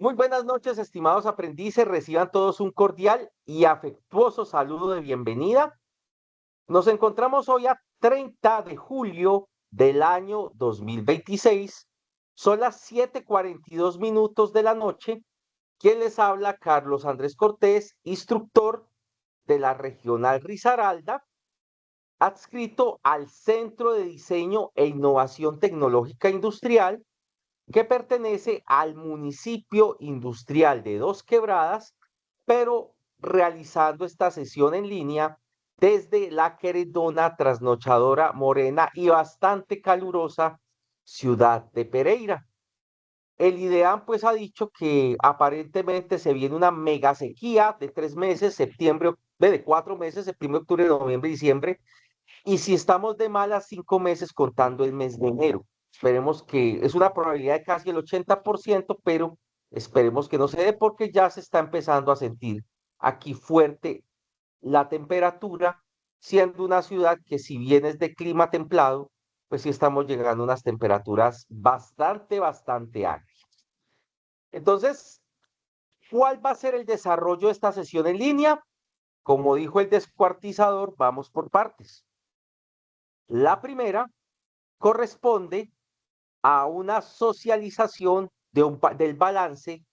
Muy buenas noches, estimados aprendices. Reciban todos un cordial y afectuoso saludo de bienvenida. Nos encontramos hoy a 30 de julio del año 2026. Son las 7:42 de la noche. Quien les habla, Carlos Andrés Cortés, instructor de la Regional Risaralda, adscrito al Centro de Diseño e Innovación Tecnológica Industrial que pertenece al municipio industrial de Dos Quebradas, pero realizando esta sesión en línea desde la queridona, trasnochadora, morena y bastante calurosa ciudad de Pereira. El IDEAM pues ha dicho que aparentemente se viene una mega sequía de 3 meses, septiembre, de 4 meses, septiembre, octubre, noviembre, diciembre, y si estamos de malas, 5 meses contando el mes de enero. Esperemos que es una probabilidad de casi el 80%, pero esperemos que no se dé porque ya se está empezando a sentir aquí fuerte la temperatura, siendo una ciudad que si bien es de clima templado, pues sí estamos llegando a unas temperaturas bastante altas. Entonces, ¿cuál va a ser el desarrollo de esta sesión en línea? Como dijo el descuartizador, vamos por partes. La primera corresponde a una socialización del balance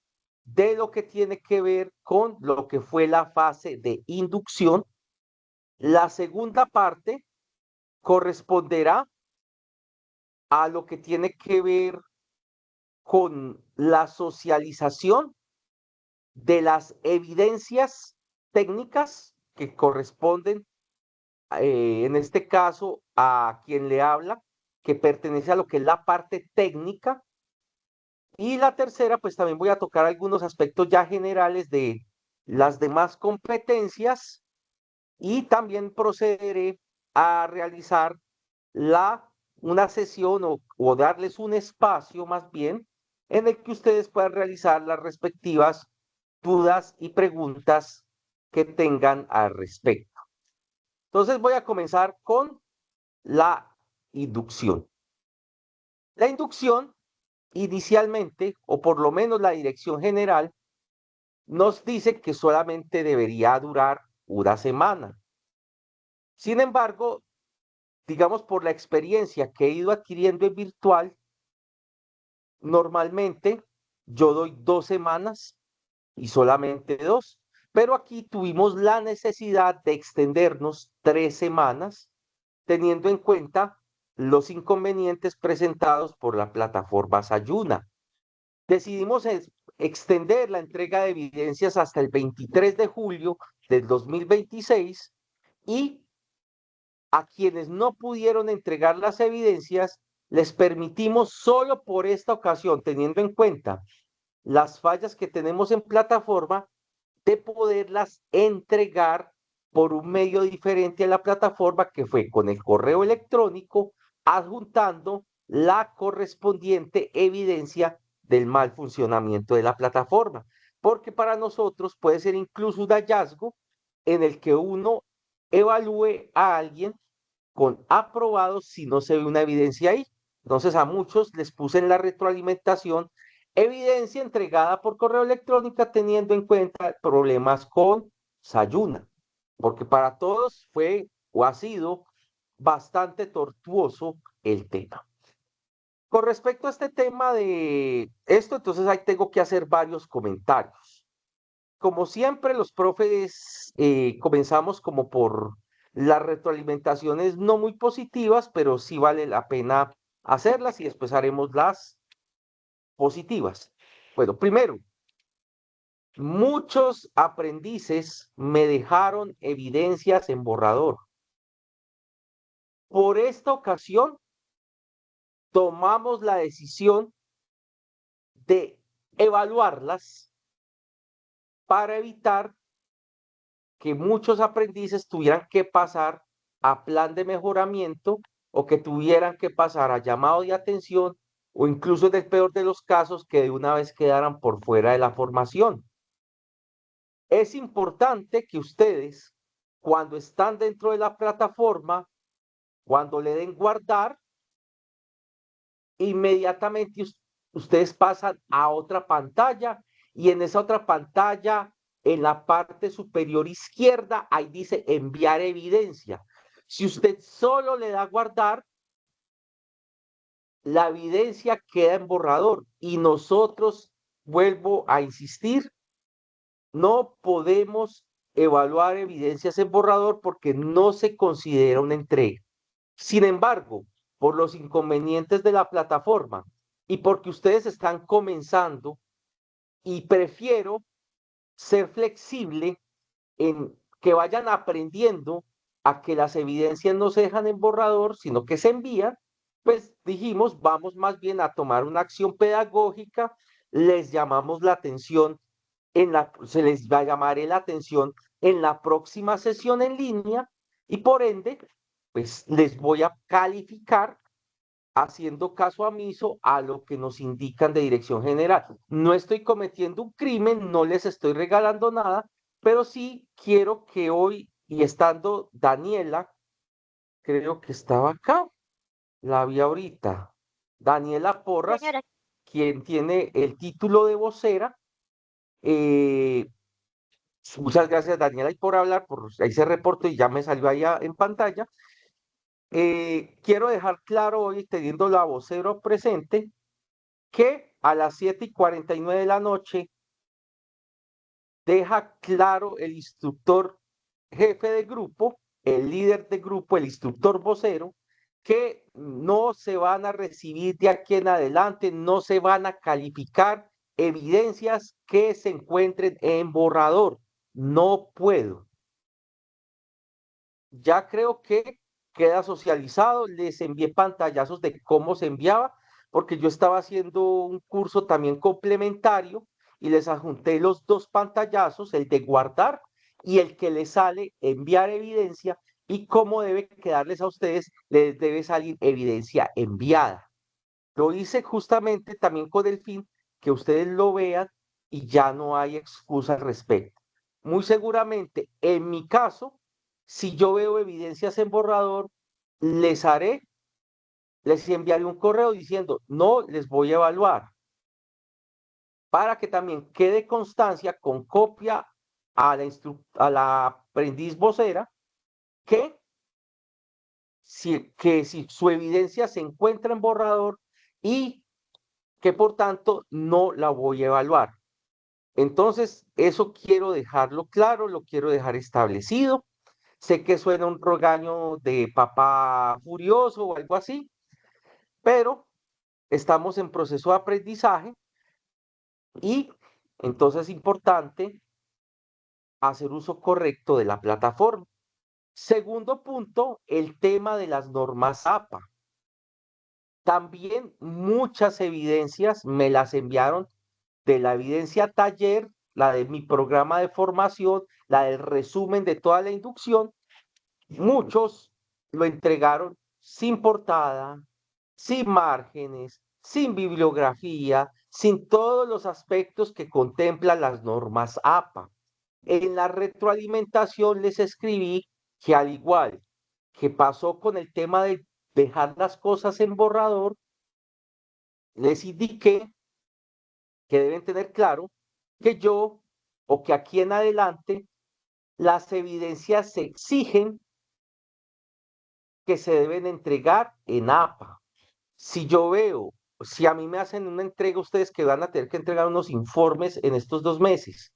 de lo que tiene que ver con lo que fue la fase de inducción. La segunda parte corresponderá a lo que tiene que ver con la socialización de las evidencias técnicas que corresponden, en este caso, a quien le habla, que pertenece a lo que es la parte técnica. Y la tercera, pues también voy a tocar algunos aspectos ya generales de las demás competencias y también procederé a realizar la, una sesión o darles un espacio más bien en el que ustedes puedan realizar las respectivas dudas y preguntas que tengan al respecto. Entonces voy a comenzar con la inducción. La inducción inicialmente, o por lo menos la dirección general, nos dice que solamente debería durar una semana. Sin embargo, digamos por la experiencia que he ido adquiriendo en virtual, normalmente yo doy 2 semanas y solamente dos, pero aquí tuvimos la necesidad de extendernos 3 semanas, teniendo en cuenta los inconvenientes presentados por la plataforma Sayuna. Decidimos extender la entrega de evidencias hasta el 23 de julio del 2026 y a quienes no pudieron entregar las evidencias les permitimos solo por esta ocasión, teniendo en cuenta las fallas que tenemos en plataforma, de poderlas entregar por un medio diferente a la plataforma que fue con el correo electrónico, adjuntando la correspondiente evidencia del mal funcionamiento de la plataforma. Porque para nosotros puede ser incluso un hallazgo en el que uno evalúe a alguien con aprobado si no se ve una evidencia ahí. Entonces a muchos les puse en la retroalimentación evidencia entregada por correo electrónico teniendo en cuenta problemas con Sayuna, porque para todos fue o ha sido bastante tortuoso el tema. Con respecto a este tema de esto, entonces ahí tengo que hacer varios comentarios. Como siempre, los profes comenzamos como por las retroalimentaciones no muy positivas, pero sí vale la pena hacerlas y después haremos las positivas. Bueno, primero, muchos aprendices me dejaron evidencias en borrador. Por esta ocasión, tomamos la decisión de evaluarlas para evitar que muchos aprendices tuvieran que pasar a plan de mejoramiento o que tuvieran que pasar a llamado de atención o incluso en el peor de los casos que de una vez quedaran por fuera de la formación. Es importante que ustedes, cuando están dentro de la plataforma, cuando le den guardar, inmediatamente ustedes pasan a otra pantalla y en esa otra pantalla, en la parte superior izquierda, ahí dice enviar evidencia. Si usted solo le da guardar, la evidencia queda en borrador y nosotros, vuelvo a insistir, no podemos evaluar evidencias en borrador porque no se considera una entrega. Sin embargo, por los inconvenientes de la plataforma y porque ustedes están comenzando y prefiero ser flexible en que vayan aprendiendo a que las evidencias no se dejan en borrador, sino que se envían, pues dijimos, vamos más bien a tomar una acción pedagógica, les llamamos la atención se les va a llamar la atención en la próxima sesión en línea y por ende, pues les voy a calificar haciendo caso omiso a lo que nos indican de dirección general. No estoy cometiendo un crimen, no les estoy regalando nada, pero sí quiero que hoy, y estando Daniela, creo que estaba acá, la vi ahorita, Daniela Porras, Señora, quien tiene el título de vocera, eh, muchas gracias, Daniela, y por hablar, por ahí se reportó y ya me salió allá en pantalla. Quiero dejar claro hoy, teniendo la vocero presente, que a las 7:49 de la noche deja claro el instructor jefe de grupo, el líder de grupo, el instructor vocero, que no se van a recibir de aquí en adelante, no se van a calificar evidencias que se encuentren en borrador. No puedo. Ya creo que queda socializado, les envié pantallazos de cómo se enviaba, porque yo estaba haciendo un curso también complementario y les adjunté los dos pantallazos, el de guardar y el que les sale enviar evidencia y cómo debe quedarles a ustedes, les debe salir evidencia enviada. Lo hice justamente también con el fin que ustedes lo vean y ya no hay excusa al respecto. Muy seguramente, en mi caso, si yo veo evidencias en borrador, les haré, les enviaré un correo diciendo, no les voy a evaluar, para que también quede constancia con copia a la aprendiz vocera que si su evidencia se encuentra en borrador y que por tanto no la voy a evaluar. Entonces, eso quiero dejarlo claro, lo quiero dejar establecido. Sé que suena un regaño de papá furioso o algo así, pero estamos en proceso de aprendizaje y entonces es importante hacer uso correcto de la plataforma. Segundo punto, el tema de las normas APA. También muchas evidencias me las enviaron de la evidencia taller, la de mi programa de formación, la del resumen de toda la inducción. Muchos lo entregaron sin portada, sin márgenes, sin bibliografía, sin todos los aspectos que contemplan las normas APA. En la retroalimentación les escribí que al igual que pasó con el tema de dejar las cosas en borrador, les indiqué que deben tener claro que yo o que aquí en adelante las evidencias se exigen que se deben entregar en APA. Si yo veo, si a mí me hacen una entrega ustedes que van a tener que entregar unos informes en estos 2 meses,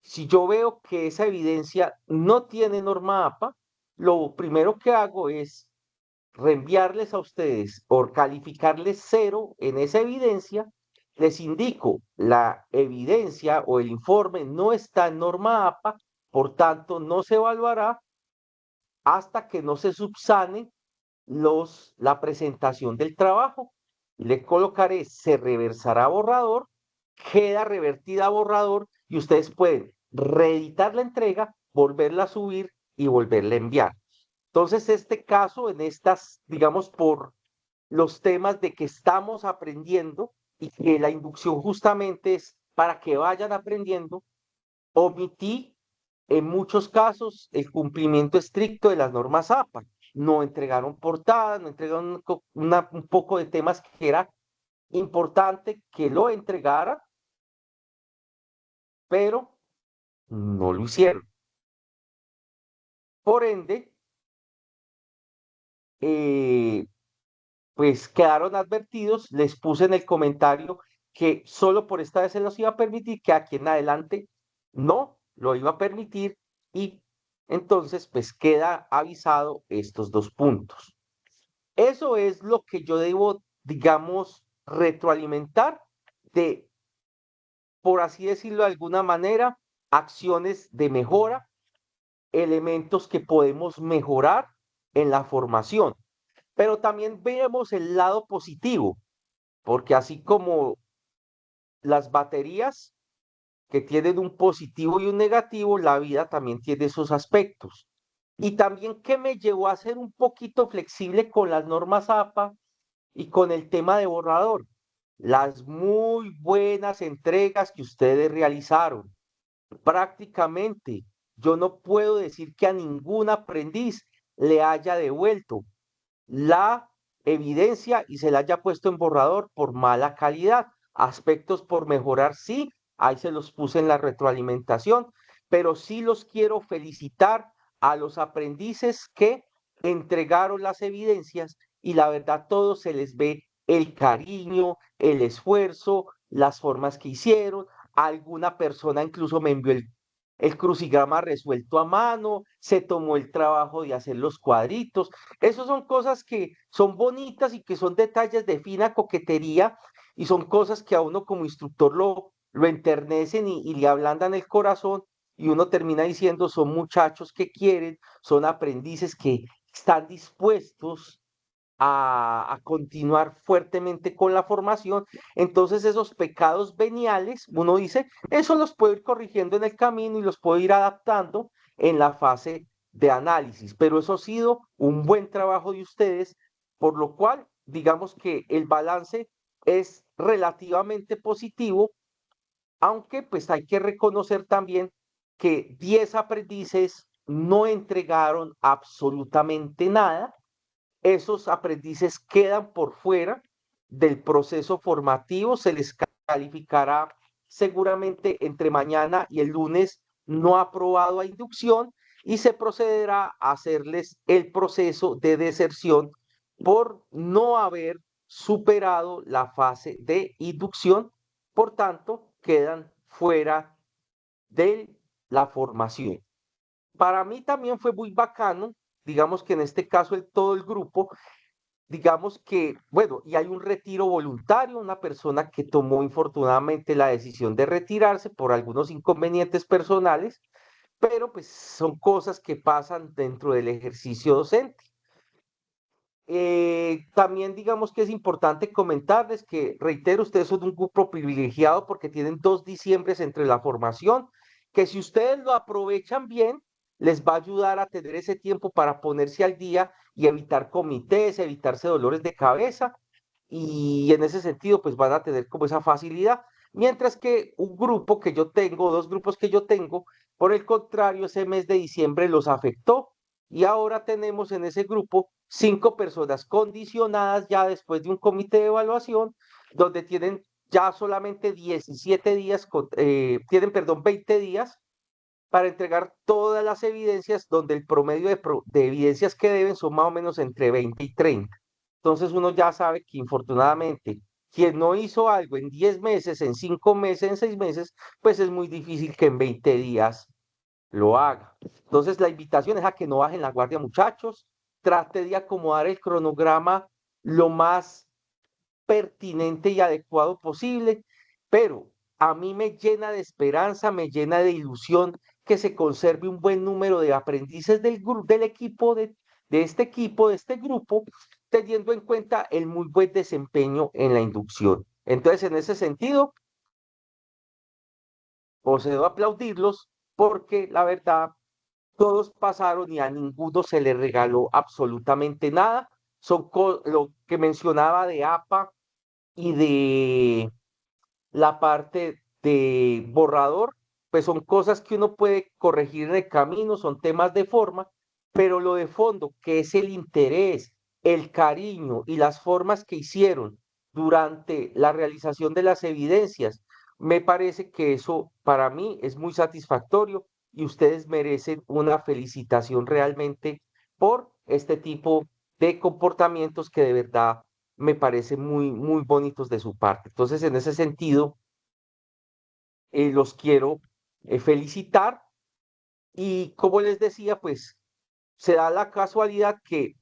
si yo veo que esa evidencia no tiene norma APA, lo primero que hago es reenviarles a ustedes por calificarles 0 en esa evidencia, les indico, la evidencia o el informe no está en norma APA, por tanto no se evaluará hasta que no se subsane la presentación del trabajo. Le colocaré, se reversará a borrador, queda revertida a borrador y ustedes pueden reeditar la entrega, volverla a subir y volverla a enviar. Entonces, este caso, en estas, digamos, por los temas de que estamos aprendiendo y que la inducción justamente es para que vayan aprendiendo, omití en muchos casos el cumplimiento estricto de las normas APA. No entregaron portadas, no entregaron un poco de temas que era importante que lo entregara pero no lo hicieron. Por ende, eh, pues quedaron advertidos, les puse en el comentario que solo por esta vez se los iba a permitir, que aquí en adelante no lo iba a permitir y entonces pues queda avisado estos dos puntos. Eso es lo que yo debo, digamos, retroalimentar de, por así decirlo de alguna manera, acciones de mejora, elementos que podemos mejorar en la formación. Pero también vemos el lado positivo, porque así como las baterías que tienen un positivo y un negativo, la vida también tiene esos aspectos. Y también que me llevó a ser un poquito flexible con las normas APA y con el tema de borrador. Las muy buenas entregas que ustedes realizaron. Prácticamente, yo no puedo decir que a ningún aprendiz le haya devuelto la evidencia y se la haya puesto en borrador por mala calidad. Aspectos por mejorar, sí, ahí se los puse en la retroalimentación, pero sí los quiero felicitar a los aprendices que entregaron las evidencias y la verdad todo se les ve el cariño, el esfuerzo, las formas que hicieron. Alguna persona incluso me envió el crucigrama resuelto a mano, se tomó el trabajo de hacer los cuadritos. Esas son cosas que son bonitas y que son detalles de fina coquetería y son cosas que a uno como instructor lo enternecen y le ablandan el corazón y uno termina diciendo, son muchachos que quieren, son aprendices que están dispuestos a continuar fuertemente con la formación. Entonces esos pecados veniales, uno dice, eso los puedo ir corrigiendo en el camino y los puedo ir adaptando en la fase de análisis, pero eso ha sido un buen trabajo de ustedes, por lo cual digamos que el balance es relativamente positivo, aunque pues hay que reconocer también que 10 aprendices no entregaron absolutamente nada. Esos aprendices quedan por fuera del proceso formativo, se les calificará seguramente entre mañana y el lunes no aprobado a inducción y se procederá a hacerles el proceso de deserción por no haber superado la fase de inducción, por tanto, quedan fuera de la formación. Para mí también fue muy bacano, digamos que en este caso todo el grupo, digamos que, bueno, y hay un retiro voluntario, una persona que tomó infortunadamente la decisión de retirarse por algunos inconvenientes personales, pero pues son cosas que pasan dentro del ejercicio docente. También digamos que es importante comentarles que, reitero, ustedes son un grupo privilegiado porque tienen 2 diciembres entre la formación, que si ustedes lo aprovechan bien, les va a ayudar a tener ese tiempo para ponerse al día y evitar comités, evitarse dolores de cabeza, y en ese sentido, pues van a tener como esa facilidad. Mientras que un grupo que yo tengo, 2 grupos que yo tengo, por el contrario, ese mes de diciembre los afectó y ahora tenemos en ese grupo 5 personas condicionadas ya después de un comité de evaluación, donde tienen ya solamente 17 días, tienen, perdón, 20 días para entregar todas las evidencias, donde el promedio de evidencias que deben son más o menos entre 20 y 30. Entonces uno ya sabe que infortunadamente quien no hizo algo en 10 meses, en 5 meses, en 6 meses, pues es muy difícil que en 20 días lo haga. Entonces la invitación es a que no bajen la guardia, muchachos. Trate de acomodar el cronograma lo más pertinente y adecuado posible, pero a mí me llena de esperanza, me llena de ilusión que se conserve un buen número de aprendices del equipo, de este equipo, de este grupo, teniendo en cuenta el muy buen desempeño en la inducción. Entonces, en ese sentido, procedo a aplaudirlos porque la verdad todos pasaron y a ninguno se le regaló absolutamente nada. Son lo que mencionaba de APA y de la parte de borrador, pues son cosas que uno puede corregir en el camino, son temas de forma, pero lo de fondo, que es el interés, el cariño y las formas que hicieron durante la realización de las evidencias, Me parece que eso para mí es muy satisfactorio y ustedes merecen una felicitación realmente por este tipo de comportamientos que de verdad me parecen muy, muy bonitos de su parte. Entonces, en ese sentido, los quiero felicitar y como les decía, pues se da la casualidad que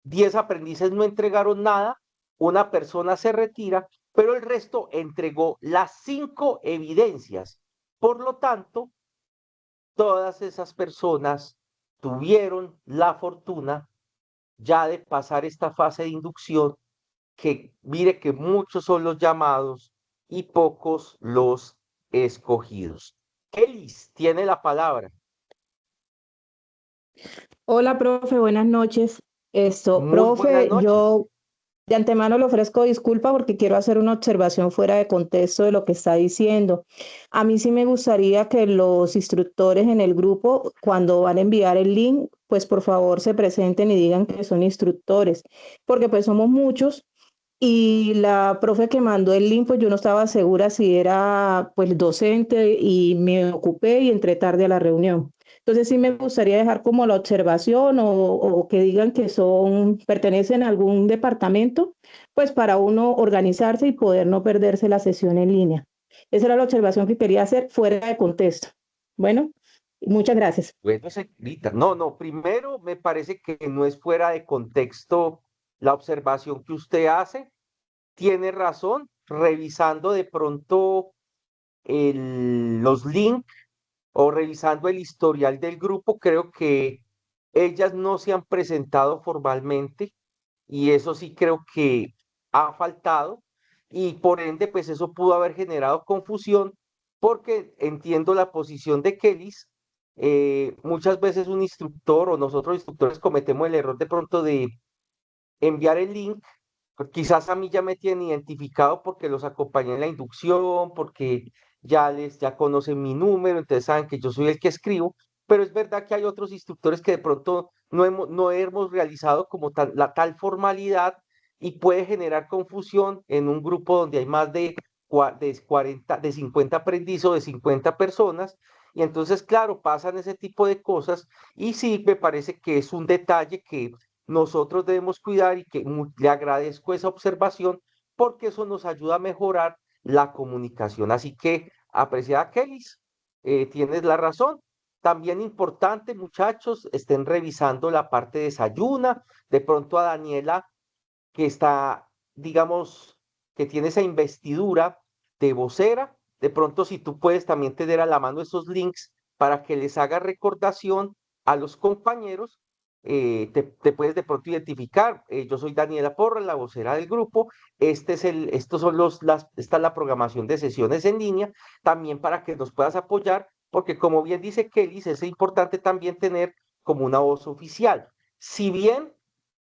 10 aprendices no entregaron nada, una persona se retira, pero el resto entregó las 5 evidencias. Por lo tanto, todas esas personas tuvieron la fortuna ya de pasar esta fase de inducción, que mire que muchos son los llamados y pocos los escogidos. Kelis tiene la palabra. Hola, profe, buenas noches. Muy buenas Profe, noches. yo de antemano le ofrezco disculpa porque quiero hacer una observación fuera de contexto de lo que está diciendo. A mí sí me gustaría que los instructores en el grupo, cuando van a enviar el link, pues por favor se presenten y digan que son instructores, porque pues somos muchos y la profe que mandó el link, pues yo no estaba segura si era pues docente y me ocupé y entré tarde a la reunión. Entonces sí me gustaría dejar como la observación o que digan que son, pertenecen a algún departamento, pues para uno organizarse y poder no perderse la sesión en línea. Esa era la observación que quería hacer fuera de contexto. Bueno, muchas gracias. Bueno, señorita, no, no, primero me parece que no es fuera de contexto la observación que usted hace. Tiene razón, revisando de pronto los links o revisando el historial del grupo, creo que ellas no se han presentado formalmente y eso sí creo que ha faltado y por ende pues eso pudo haber generado confusión porque entiendo la posición de Kellys. Muchas veces un instructor o nosotros instructores cometemos el error de pronto de enviar el link. Pues quizás a mí ya me tienen identificado porque los acompañé en la inducción, porque ya conocen mi número, entonces saben que yo soy el que escribo, pero es verdad que hay otros instructores que de pronto no hemos realizado como la tal formalidad y puede generar confusión en un grupo donde hay más de 40, de 50 aprendices o de 50 personas. Y entonces, claro, pasan ese tipo de cosas y sí, me parece que es un detalle que nosotros debemos cuidar y que le agradezco esa observación porque eso nos ayuda a mejorar la comunicación. Así que, apreciada Kelis, tienes la razón. También importante, muchachos, estén revisando la parte de desayuna. De pronto a Daniela, que está, digamos, que tiene esa investidura de vocera, de pronto si tú puedes también tener a la mano esos links para que les haga recordación a los compañeros, te puedes de pronto identificar. Yo soy Daniela Porra, la vocera del grupo. Esta es la programación de sesiones en línea, también para que nos puedas apoyar, porque como bien dice Kelly, es importante también tener como una voz oficial. Si bien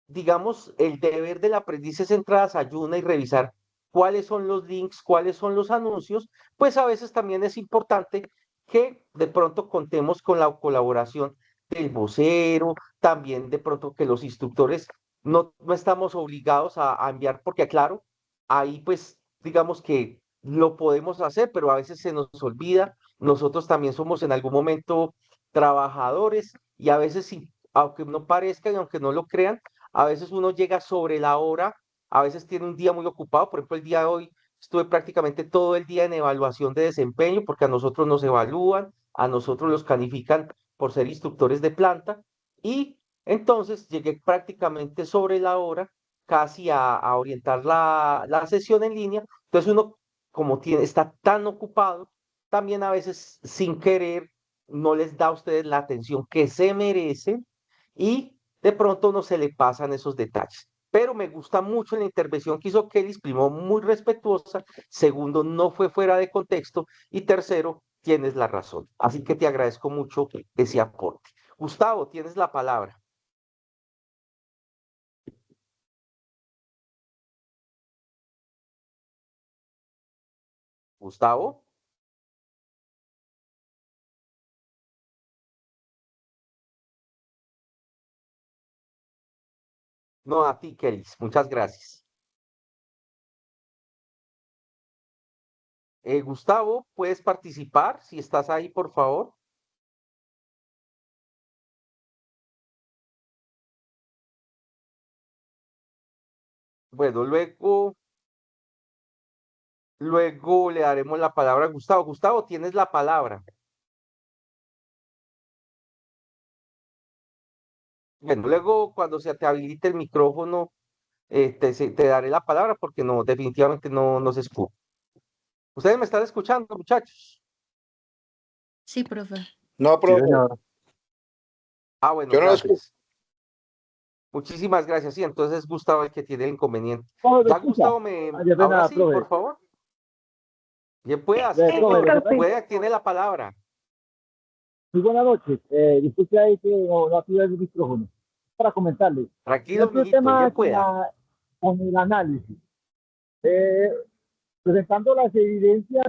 digamos, el deber del aprendiz es entrar a Desayuna y revisar cuáles son los links, cuáles son los anuncios, pues a veces también es importante que de pronto contemos con la colaboración del vocero, también de pronto que los instructores no estamos obligados a enviar, porque claro, ahí pues digamos que lo podemos hacer, pero a veces se nos olvida. Nosotros también somos en algún momento trabajadores y a veces, aunque no parezca y aunque no lo crean, a veces uno llega sobre la hora, a veces tiene un día muy ocupado. Por ejemplo, el día de hoy estuve prácticamente todo el día en evaluación de desempeño porque a nosotros nos evalúan, a nosotros los califican por ser instructores de planta y entonces llegué prácticamente sobre la hora, casi a orientar la sesión en línea. Entonces uno, como está tan ocupado, también a veces sin querer no les da a ustedes la atención que se merecen y de pronto no se le pasan esos detalles. Pero me gusta mucho la intervención que hizo Kelly, primero muy respetuosa, segundo no fue fuera de contexto y tercero tienes la razón. Así que te agradezco mucho ese aporte. Gustavo, tienes la palabra. Gustavo, no a ti, Kelly. Muchas gracias. Gustavo, ¿puedes participar si estás ahí, por favor? Bueno, luego le daremos la palabra a Gustavo. Gustavo, tienes la palabra. Bueno, luego cuando se te habilite el micrófono, te daré la palabra porque no, definitivamente no se escucha. ¿Ustedes me están escuchando, muchachos? Sí, profe. No, Sí, profe, señor. Ah, bueno, yo no lo escucho. gracias. Muchísimas gracias. Sí, entonces Gustavo el que tiene el inconveniente. Profe, ¿me Ya escucha? Gustavo ahora Pena, sí, profe. por favor. Bien pueda, sí, Profe, señor. lo que pasa- Pueda, tiene la palabra. Muy buenas noches. Disculpe ahí que no activé el micrófono. Para comentarle. Tranquilo, El mijito, tema bien pueda. con el análisis. Eh, Presentando las evidencias,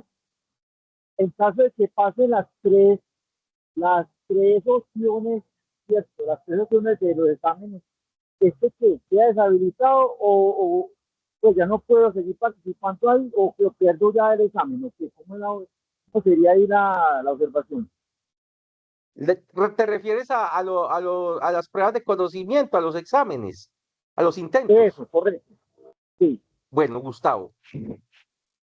en caso de que pasen las tres opciones, ¿cierto? Las tres opciones de los exámenes, ¿este que queda deshabilitado o pues ya no puedo seguir participando ahí o que pierdo ya el examen? ¿O qué? ¿Cómo sería ahí la observación? ¿Te refieres a las pruebas de conocimiento, a los exámenes, a los intentos? Eso, correcto. Sí. Bueno, Gustavo,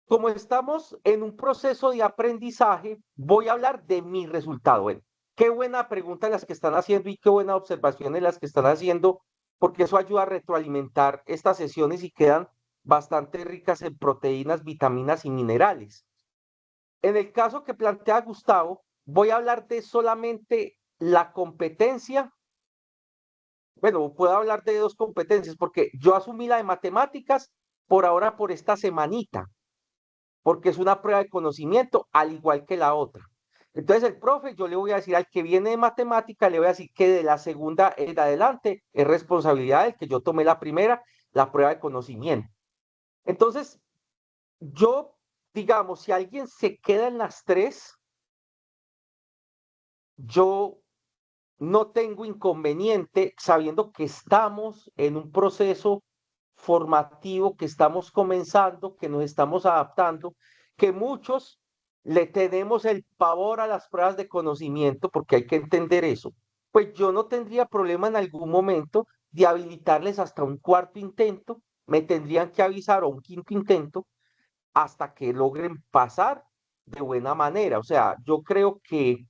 como estamos en un proceso de aprendizaje, voy a hablar de mi resultado. Bueno, qué buena pregunta las que están haciendo y qué buena observación las que están haciendo, porque eso ayuda a retroalimentar estas sesiones y quedan bastante ricas en proteínas, vitaminas y minerales. En el caso que plantea Gustavo, voy a hablar de solamente la competencia. Bueno, puedo hablar de dos competencias, porque yo asumí la de matemáticas por ahora por esta semanita, porque es una prueba de conocimiento, al igual que la otra. Entonces el profe, yo le voy a decir al que viene de matemática, le voy a decir que de la segunda en adelante es responsabilidad del que yo tomé la primera, la prueba de conocimiento. Entonces, yo, digamos, si alguien se queda en las tres, yo no tengo inconveniente sabiendo que estamos en un proceso formativo, que estamos comenzando, que nos estamos adaptando, que muchos le tenemos el pavor a las pruebas de conocimiento, porque hay que entender eso. Pues yo no tendría problema en algún momento de habilitarles hasta un cuarto intento, me tendrían que avisar o un quinto intento hasta que logren pasar de buena manera. O sea, yo creo que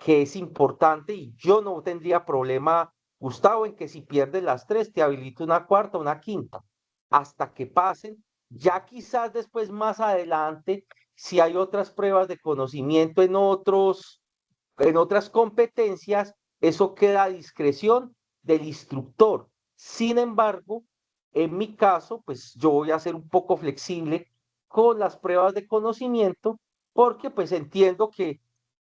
es importante y yo no tendría problema, Gustavo, en que si pierdes las tres, te habilite una cuarta, una quinta, hasta que pasen. Ya quizás después, más adelante, si hay otras pruebas de conocimiento en otras competencias, eso queda a discreción del instructor. Sin embargo, en mi caso, pues yo voy a ser un poco flexible con las pruebas de conocimiento, porque pues entiendo que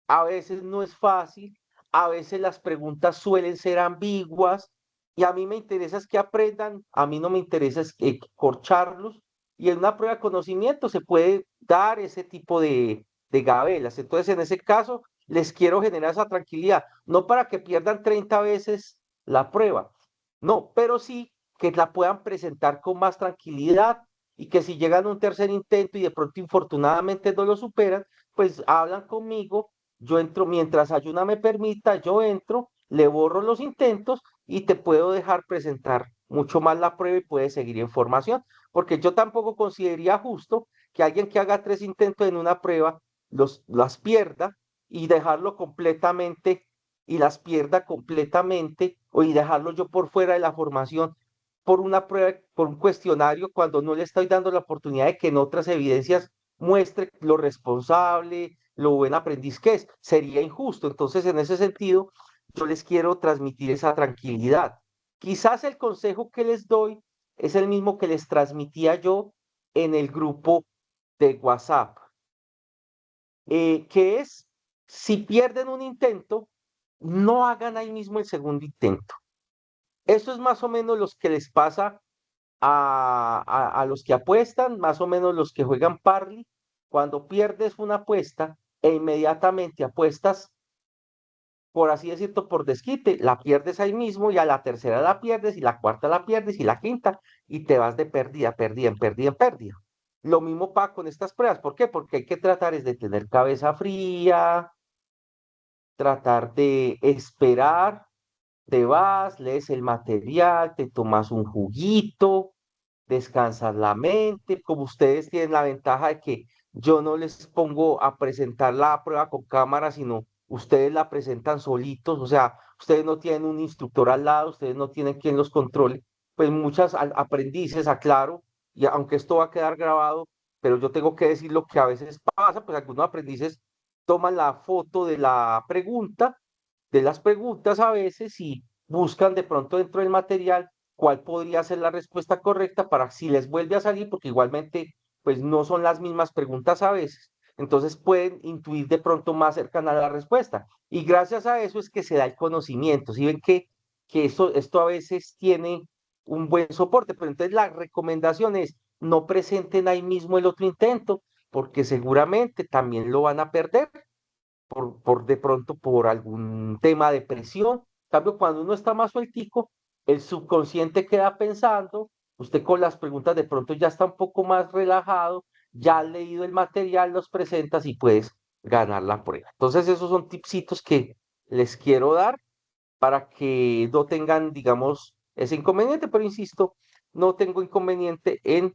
a veces no es fácil, a veces las preguntas suelen ser ambiguas y a mí me interesa es que aprendan, a mí no me interesa es corcharlos y en una prueba de conocimiento se puede dar ese tipo de gabelas. Entonces, en ese caso, les quiero generar esa tranquilidad, no para que pierdan 30 veces la prueba, no, pero sí que la puedan presentar con más tranquilidad y que si llegan a un tercer intento y de pronto infortunadamente no lo superan, pues hablan conmigo, yo entro, mientras Ayuna me permita, yo entro, le borro los intentos y te puedo dejar presentar mucho más la prueba y puedes seguir en formación, porque yo tampoco consideraría justo que alguien que haga tres intentos en una prueba las pierda y dejarlo completamente y las pierda completamente o y dejarlo yo por fuera de la formación por una prueba, por un cuestionario, cuando no le estoy dando la oportunidad de que en otras evidencias muestre lo responsable, lo buen aprendiz que es. Sería injusto. Entonces, en ese sentido, yo les quiero transmitir esa tranquilidad. Quizás el consejo que les doy es el mismo que les transmitía yo en el grupo de WhatsApp, que es, si pierden un intento, no hagan ahí mismo el segundo intento. Eso es más o menos lo que les pasa a los que apuestan, más o menos los que juegan parley. Cuando pierdes una apuesta e inmediatamente apuestas, por así decirlo, por desquite, la pierdes ahí mismo y a la tercera la pierdes y la cuarta la pierdes y la quinta y te vas de pérdida, pérdida en pérdida en pérdida. Lo mismo pasa con estas pruebas. ¿Por qué? Porque hay que tratar es de tener cabeza fría, tratar de esperar, te vas, lees el material, te tomas un juguito, descansas la mente. Como ustedes tienen la ventaja de que yo no les pongo a presentar la prueba con cámara, sino ustedes la presentan solitos, o sea, ustedes no tienen un instructor al lado, ustedes no tienen quien los controle, pues muchas aprendices, aclaro, y aunque esto va a quedar grabado, pero yo tengo que decir lo que a veces pasa, pues algunos aprendices toman la foto de la pregunta, de las preguntas a veces y buscan de pronto dentro del material cuál podría ser la respuesta correcta para si les vuelve a salir, porque igualmente pues no son las mismas preguntas a veces, entonces pueden intuir de pronto más cercana a la respuesta. Y gracias a eso es que se da el conocimiento. Si ven que esto a veces tiene un buen soporte, pero entonces la recomendación es no presenten ahí mismo el otro intento, porque seguramente también lo van a perder por de pronto por algún tema de presión. En cambio, cuando uno está más sueltico, el subconsciente queda pensando, usted con las preguntas de pronto ya está un poco más relajado, ya ha leído el material, los presentas y puedes ganar la prueba. Entonces, esos son tipsitos que les quiero dar para que no tengan, digamos, ese inconveniente, pero insisto, no tengo inconveniente en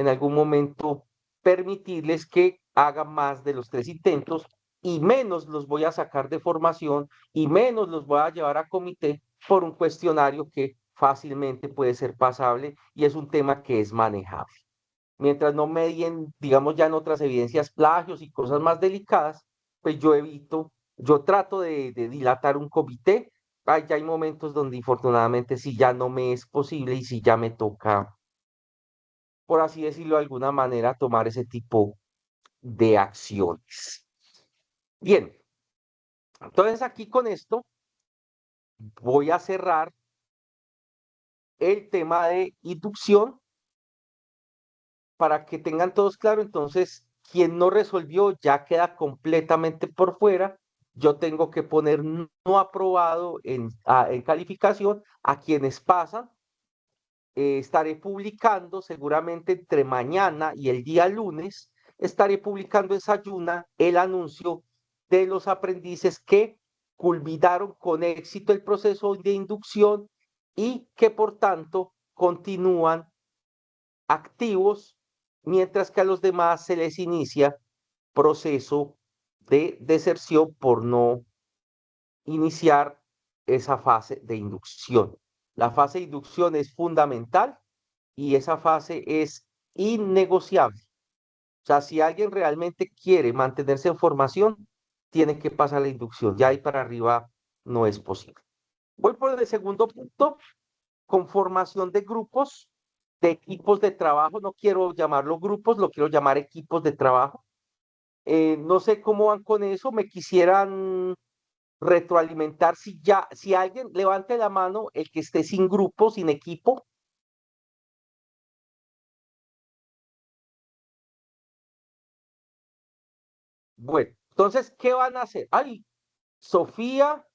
algún momento permitirles que hagan más de los 3 intentos y menos los voy a sacar de formación y menos los voy a llevar a comité por un cuestionario que fácilmente puede ser pasable y es un tema que es manejable. Mientras no medien, digamos, ya en otras evidencias plagios y cosas más delicadas, pues yo evito, yo trato de dilatar un comité. Ya hay momentos donde infortunadamente sí ya no me es posible y sí ya me toca, por así decirlo de alguna manera, tomar ese tipo de acciones. Bien, entonces aquí con esto voy a cerrar el tema de inducción para que tengan todos claro. Entonces, quien no resolvió ya queda completamente por fuera. Yo tengo que poner no aprobado en calificación a quienes pasan. Estaré publicando seguramente entre mañana y el día lunes, estaré publicando en Sayuna el anuncio de los aprendices que culminaron con éxito el proceso de inducción y que por tanto continúan activos, mientras que a los demás se les inicia proceso de deserción por no iniciar esa fase de inducción. La fase de inducción es fundamental y esa fase es innegociable. O sea, si alguien realmente quiere mantenerse en formación, tiene que pasar la inducción. Ya ahí para arriba no es posible. Voy por el segundo punto, conformación de grupos, de equipos de trabajo. No quiero llamarlo grupos, lo quiero llamar equipos de trabajo. No sé cómo van con eso. Me quisieran retroalimentar si alguien levante la mano, el que esté sin grupo, sin equipo. Bueno, entonces, ¿qué van a hacer? Ay, Sofía,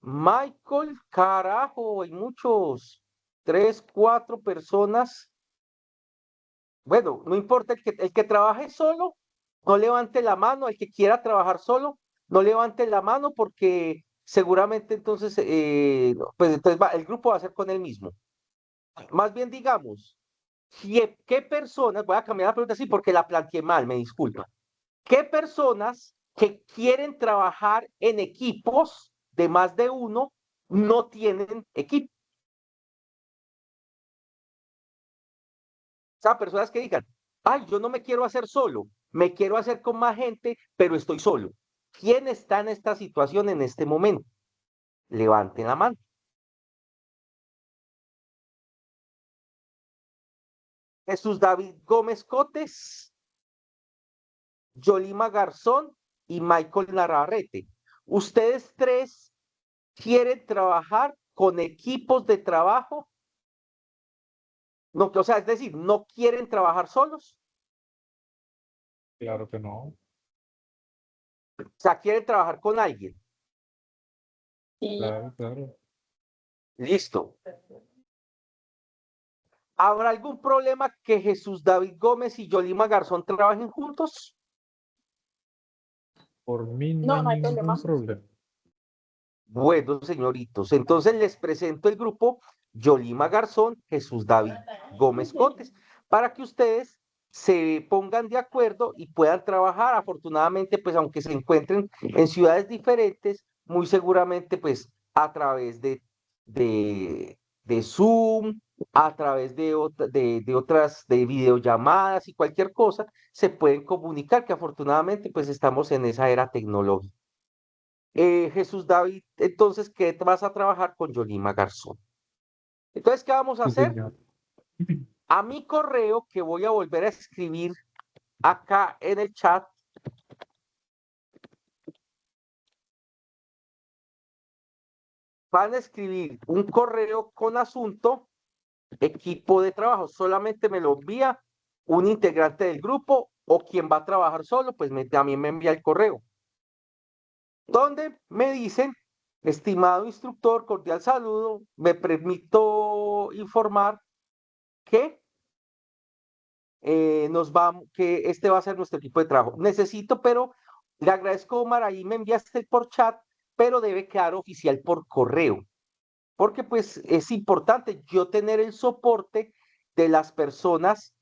Michael, carajo, hay muchos, 3, 4 personas. Bueno, no importa, el que trabaje solo, no levante la mano, el que quiera trabajar solo, no levante la mano porque seguramente entonces, no, pues entonces el grupo va a ser con él mismo. Más bien digamos, ¿qué personas, voy a cambiar la pregunta así porque la planteé mal, me disculpa. ¿Qué personas que quieren trabajar en equipos de más de uno no tienen equipo? O sea, personas que digan, ay, yo no me quiero hacer solo, me quiero hacer con más gente, pero estoy solo. ¿Quién está en esta situación en este momento? Levanten la mano. Jesús David Gómez Cotes, Yolima Garzón y Michael Navarrete. Ustedes tres quieren trabajar con equipos de trabajo, no, o sea, es decir, no quieren trabajar solos, Claro que no. o sea, quieren trabajar con alguien. Claro, claro. Listo. ¿Habrá algún problema que Jesús David Gómez y Yolima Garzón trabajen juntos? Por mí no No, hay no hay ningún problema. problema. Bueno, señoritos, entonces les presento el grupo Yolima Garzón, Jesús David Gómez Cotes, para que ustedes se pongan de acuerdo y puedan trabajar. Afortunadamente, pues aunque se encuentren en ciudades diferentes, muy seguramente, pues a través de Zoom, a través de otras, de videollamadas y cualquier cosa, se pueden comunicar, que afortunadamente, pues estamos en esa era tecnológica. Jesús David, entonces, ¿qué vas a trabajar con Yolima Garzón? Entonces, ¿qué vamos a Sí, hacer? señor. A mi correo, que voy a volver a escribir acá en el chat, van a escribir un correo con asunto equipo de trabajo. Solamente me lo envía un integrante del grupo o quien va a trabajar solo, pues también me envía el correo, donde me dicen: estimado instructor, cordial saludo, me permito informar que que este va a ser nuestro equipo de trabajo. Necesito, pero le agradezco, Omar, ahí me enviaste por chat, pero debe quedar oficial por correo, porque pues es importante yo tener el soporte de las personas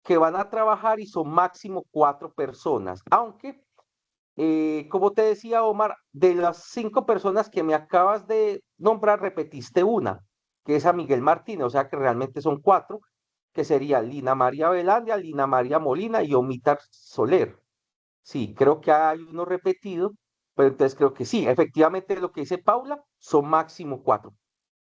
que van a trabajar y son máximo 4 personas, aunque, como te decía, Omar, de las 5 personas que me acabas de nombrar, repetiste una, que es a Miguel Martínez, o sea que realmente son 4, que sería Lina María Velandia, Lina María Molina y Omitar Soler. Sí, creo que hay uno repetido, pero entonces creo que sí, efectivamente lo que dice Paula, son máximo 4.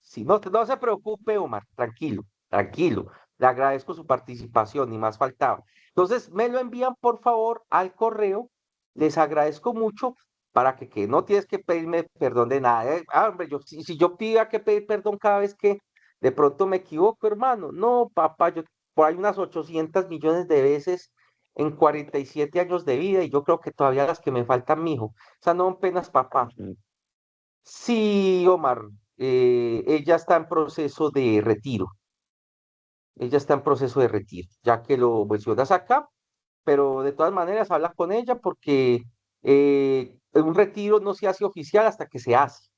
Sí, no se preocupe, Omar, tranquilo, tranquilo. Le agradezco su participación, ni más faltaba. Entonces, me lo envían por favor al correo. Les agradezco mucho para que no tienes que pedirme perdón de nada. Hombre, si yo pido que pedir perdón cada vez que de pronto me equivoco, hermano. No, papá, yo por ahí unas 800 millones de veces en 47 años de vida y yo creo que todavía las que me faltan, mijo. O sea, no penas, papá. Sí, Omar, ella está en proceso de retiro. Ella está en proceso de retiro, ya que lo mencionas acá, pero de todas maneras habla con ella porque un retiro no se hace oficial hasta que se hace.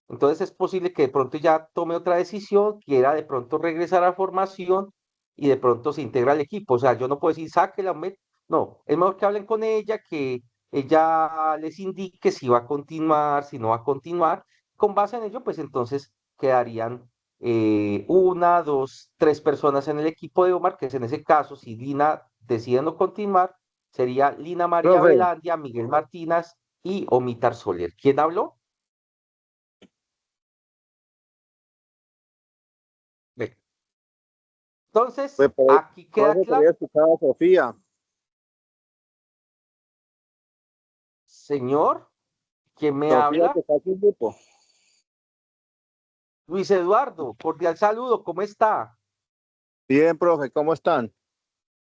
Entonces es posible que de pronto ya tome otra decisión, quiera de pronto regresar a formación y de pronto se integra al equipo. O sea, yo no puedo decir sáquela, no, es mejor que hablen con ella, que ella les indique si va a continuar, si no va a continuar. Con base en ello, pues entonces quedarían una, dos, tres personas en el equipo de Omar, que es en ese caso, si Lina decide no continuar, sería Lina María Profe, Velandia, Miguel Martínez y Omitar Soler. ¿Quién habló? Ve. Entonces, pues aquí por queda eso claro, quería escuchar a Sofía. señor, ¿quién me Sofía habla? que está en su grupo. Luis Eduardo, cordial saludo, ¿cómo está? Bien, profe, ¿cómo están?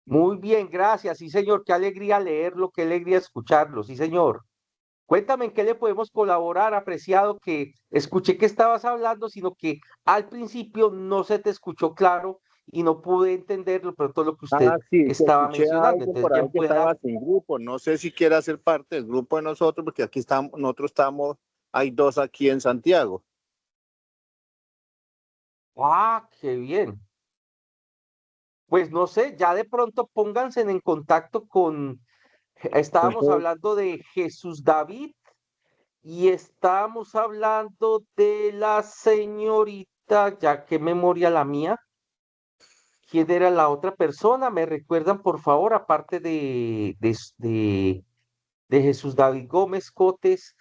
Muy bien, gracias, sí, señor, qué alegría leerlo, qué alegría escucharlo, sí, señor. Cuéntame en qué le podemos colaborar, apreciado, que escuché que estabas hablando, sino que al principio no se te escuchó claro y no pude entenderlo, pero todo lo que usted Ah, sí, que estaba escuché a mencionando. alguien Entonces, por ahí bien que pueda. estaba sin grupo. No sé si quiere hacer parte del grupo de nosotros, porque aquí estamos, nosotros estamos, hay dos aquí en Santiago. Ah, qué bien. Pues no sé, ya de pronto pónganse en contacto con, estábamos Entonces, hablando de Jesús David y estábamos hablando de la señorita, ya que memoria la mía, ¿quién era la otra persona? ¿Me recuerdan, por favor, aparte de Jesús David Gómez Cotes,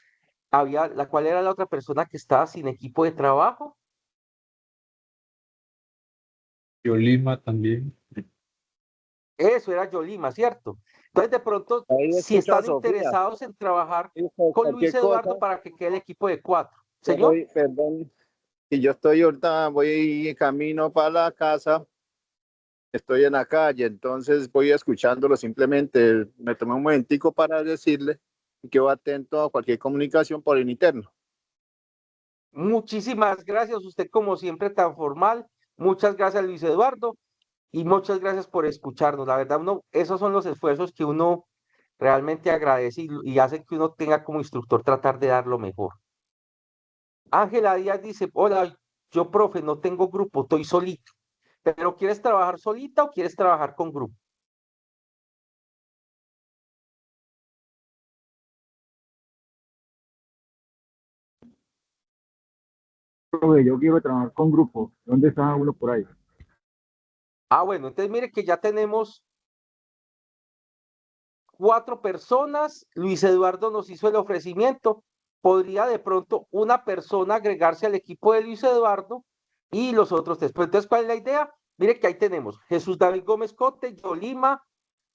había, la cual era la otra persona que estaba sin equipo de trabajo? Yolima también. Eso era Yolima, ¿cierto? Entonces, de pronto, ahí si escucho a están Sofía. interesados en trabajar Y por con Luis cualquier cosa, Eduardo para que quede el equipo de 4. Señor, estoy, perdón, y yo estoy ahorita, voy en camino para la casa, estoy en la calle, entonces voy escuchándolo simplemente. Me tomé un momentico para decirle y quedo atento a cualquier comunicación por el interno. muchísimas gracias. Usted, como siempre, tan formal. Muchas gracias, Luis Eduardo. y muchas gracias por escucharnos. La verdad, esos son los esfuerzos que uno realmente agradece y hace que uno tenga como instructor tratar de dar lo mejor. Ángela Díaz dice, hola, yo profe, no tengo grupo, estoy solito. ¿Pero quieres trabajar solita o quieres trabajar con grupo? Profe, yo quiero trabajar con grupo. ¿Dónde está uno por ahí? Ah, bueno, entonces mire que ya tenemos 4 personas. Luis Eduardo nos hizo el ofrecimiento. Podría de pronto una persona agregarse al equipo de Luis Eduardo y los otros después. Entonces, ¿cuál es la idea? Mire que ahí tenemos Jesús David Gómez Cote, Yolima,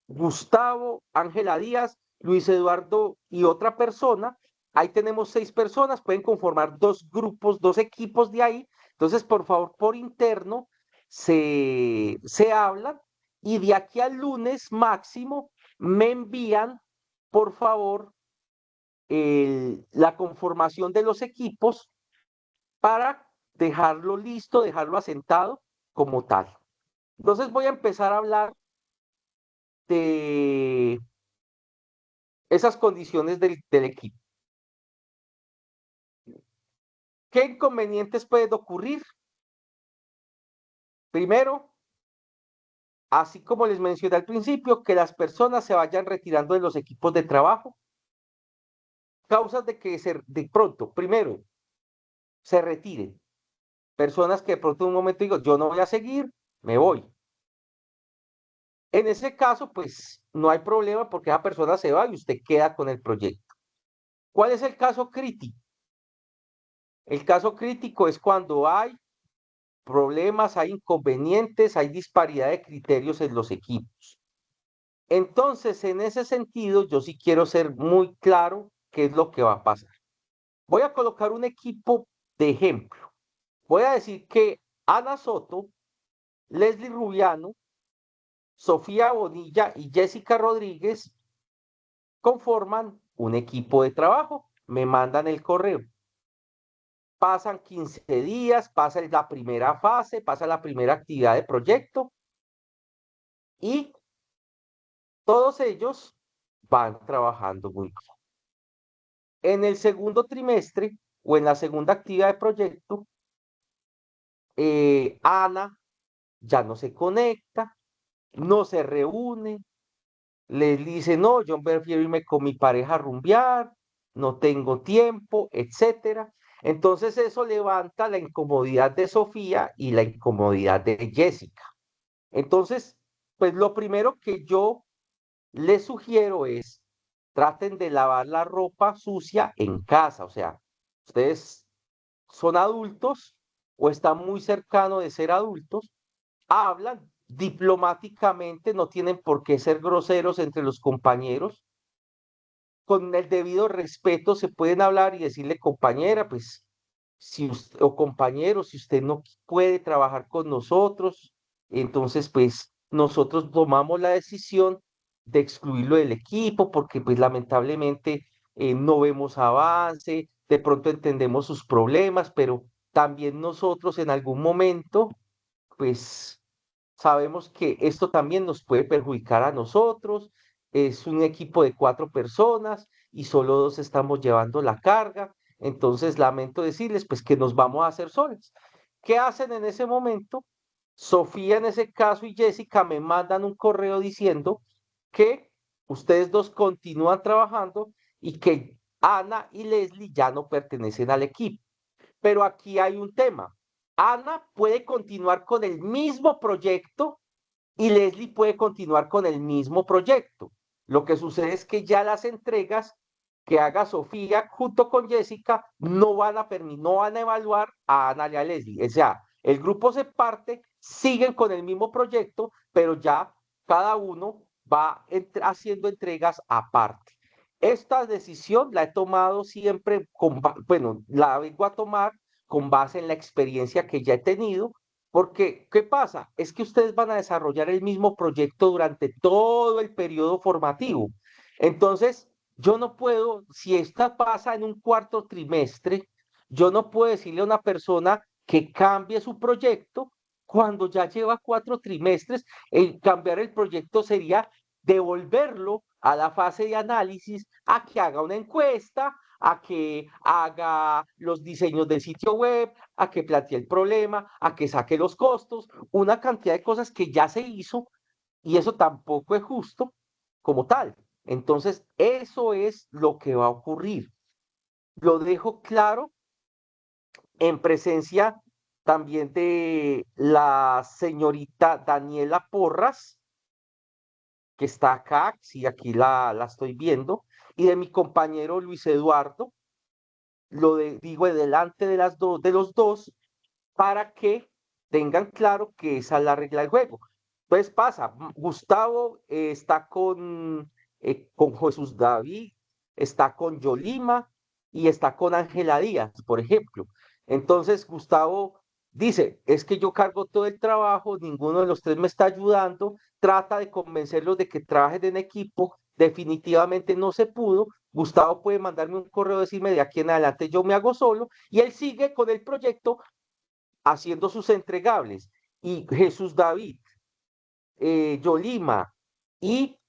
Gustavo, Ángela Díaz, Luis Eduardo y otra persona. Ahí tenemos 6 personas, pueden conformar 2 grupos, 2 equipos de ahí. Entonces, por favor, por interno se hablan y de aquí al lunes máximo me envían, por favor, la conformación de los equipos para dejarlo listo, dejarlo asentado como tal. Entonces voy a empezar a hablar de esas condiciones del equipo. ¿Qué inconvenientes pueden ocurrir? Primero, así como les mencioné al principio, que las personas se vayan retirando de los equipos de trabajo. Causas de que de pronto, primero, se retiren. Personas que de pronto en un momento digo, yo no voy a seguir, me voy. En ese caso, pues no hay problema porque esa persona se va y usted queda con el proyecto. ¿Cuál es el caso crítico? El caso crítico es cuando hay problemas, hay inconvenientes, hay disparidad de criterios en los equipos. Entonces, en ese sentido, yo sí quiero ser muy claro qué es lo que va a pasar. Voy a colocar un equipo de ejemplo. Voy a decir que Ana Soto, Leslie Rubiano, Sofía Bonilla y Jessica Rodríguez conforman un equipo de trabajo. Me mandan el correo. Pasan 15 días, pasa la primera fase, pasa la primera actividad de proyecto y todos ellos van trabajando muy bien. En el segundo trimestre o en la segunda actividad de proyecto, Ana ya no se conecta, no se reúne, les dice, no, yo prefiero irme con mi pareja a rumbear, no tengo tiempo, etcétera. Entonces eso levanta la incomodidad de Sofía y la incomodidad de Jessica. Entonces, pues lo primero que yo les sugiero es, traten de lavar la ropa sucia en casa, o sea, ustedes son adultos o están muy cercanos de ser adultos, hablan diplomáticamente, no tienen por qué ser groseros entre los compañeros, con el debido respeto se pueden hablar y decirle, compañera, pues, si usted, o compañero, si usted no puede trabajar con nosotros, entonces, pues, nosotros tomamos la decisión de excluirlo del equipo porque, pues, lamentablemente no vemos avance, de pronto entendemos sus problemas, pero también nosotros en algún momento, pues, sabemos que esto también nos puede perjudicar a nosotros. Es un equipo de 4 personas y solo 2 estamos llevando la carga. Entonces, lamento decirles, pues, que nos vamos a hacer solos. ¿Qué hacen en ese momento? Sofía en ese caso y Jessica me mandan un correo diciendo que ustedes dos continúan trabajando y que Ana y Leslie ya no pertenecen al equipo. Pero aquí hay un tema. Ana puede continuar con el mismo proyecto y Leslie puede continuar con el mismo proyecto. Lo que sucede es que ya las entregas que haga Sofía junto con Jessica no van a evaluar a Ana y a Leslie. O sea, el grupo se parte, siguen con el mismo proyecto, pero ya cada uno va haciendo entregas aparte. Esta decisión la he tomado siempre, bueno, la vengo a tomar con base en la experiencia que ya he tenido, porque, ¿qué pasa? Es que ustedes van a desarrollar el mismo proyecto durante todo el periodo formativo. Entonces, yo no puedo, si esta pasa en un cuarto trimestre, yo no puedo decirle a una persona que cambie su proyecto cuando ya lleva 4 trimestres. Cambiar el proyecto sería devolverlo a la fase de análisis, a que haga una encuesta, a que haga los diseños del sitio web, a que plantee el problema, a que saque los costos, una cantidad de cosas que ya se hizo, y eso tampoco es justo como tal. Entonces, eso es lo que va a ocurrir. Lo dejo claro en presencia también de la señorita Daniela Porras, que está acá, sí, aquí la estoy viendo, y de mi compañero Luis Eduardo. Digo delante de los dos, para que tengan claro que esa es la regla del juego. Entonces pasa, Gustavo está con Jesús David, está con Yolima y está con Ángela Díaz, por ejemplo. Entonces Gustavo dice, es que yo cargo todo el trabajo, ninguno de los tres me está ayudando, trata de convencerlos de que trabajen en equipo, definitivamente no se pudo. Gustavo puede mandarme un correo, decirme de aquí en adelante yo me hago solo, y él sigue con el proyecto haciendo sus entregables. Y Jesús David, Yolima y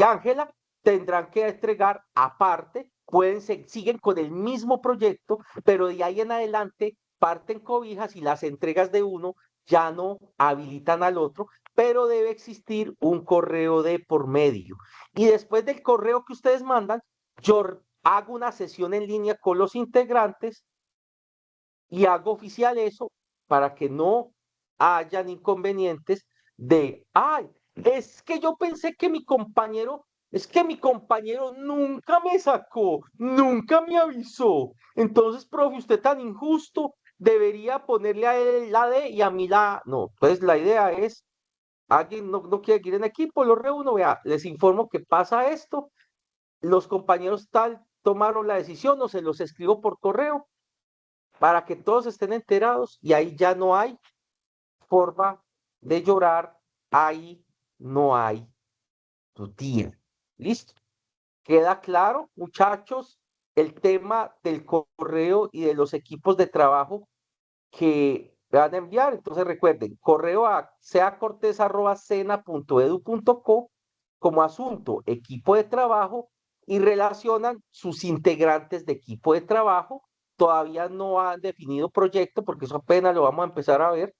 Ángela tendrán que entregar aparte, siguen con el mismo proyecto, pero de ahí en adelante parten cobijas y las entregas de uno ya no habilitan al otro, pero debe existir un correo de por medio. Y después del correo que ustedes mandan, yo hago una sesión en línea con los integrantes y hago oficial eso para que no hayan inconvenientes de, ay, es que mi compañero nunca me sacó, nunca me avisó. Entonces, profe, usted tan injusto, debería ponerle a él la D y a mí la A. No, entonces la idea es, alguien no quiere ir en equipo, lo reúno, vea, les informo que pasa esto, los compañeros tal tomaron la decisión o se los escribo por correo para que todos estén enterados, y ahí ya no hay forma de llorar, ahí no hay tu tía. ¿Listo? ¿Queda claro, muchachos, el tema del correo y de los equipos de trabajo que van a enviar? Entonces recuerden, correo a seacortez@sena.edu.co como asunto equipo de trabajo, y relacionan sus integrantes de equipo de trabajo. Todavía no han definido proyecto porque eso apenas lo vamos a empezar a ver.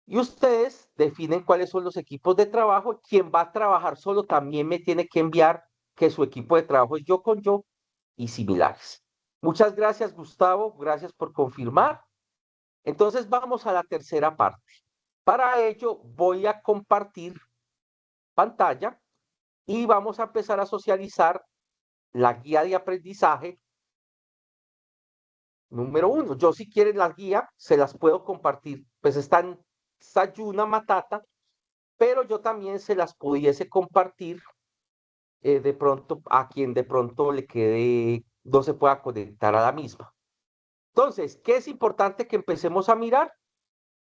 Y ustedes definen cuáles son los equipos de trabajo. Quien va a trabajar solo también me tiene que enviar que su equipo de trabajo es yo con yo y similares. Muchas gracias, Gustavo. Gracias por confirmar. Entonces vamos a la tercera parte. Para ello voy a compartir pantalla y vamos a empezar a socializar la guía de aprendizaje número 1. Yo, si quieren la guía, se las puedo compartir. Pues está en Sayuna Matata, pero yo también se las pudiese compartir de pronto a quien de pronto le quede, no se pueda conectar a la misma. Entonces, ¿qué es importante que empecemos a mirar?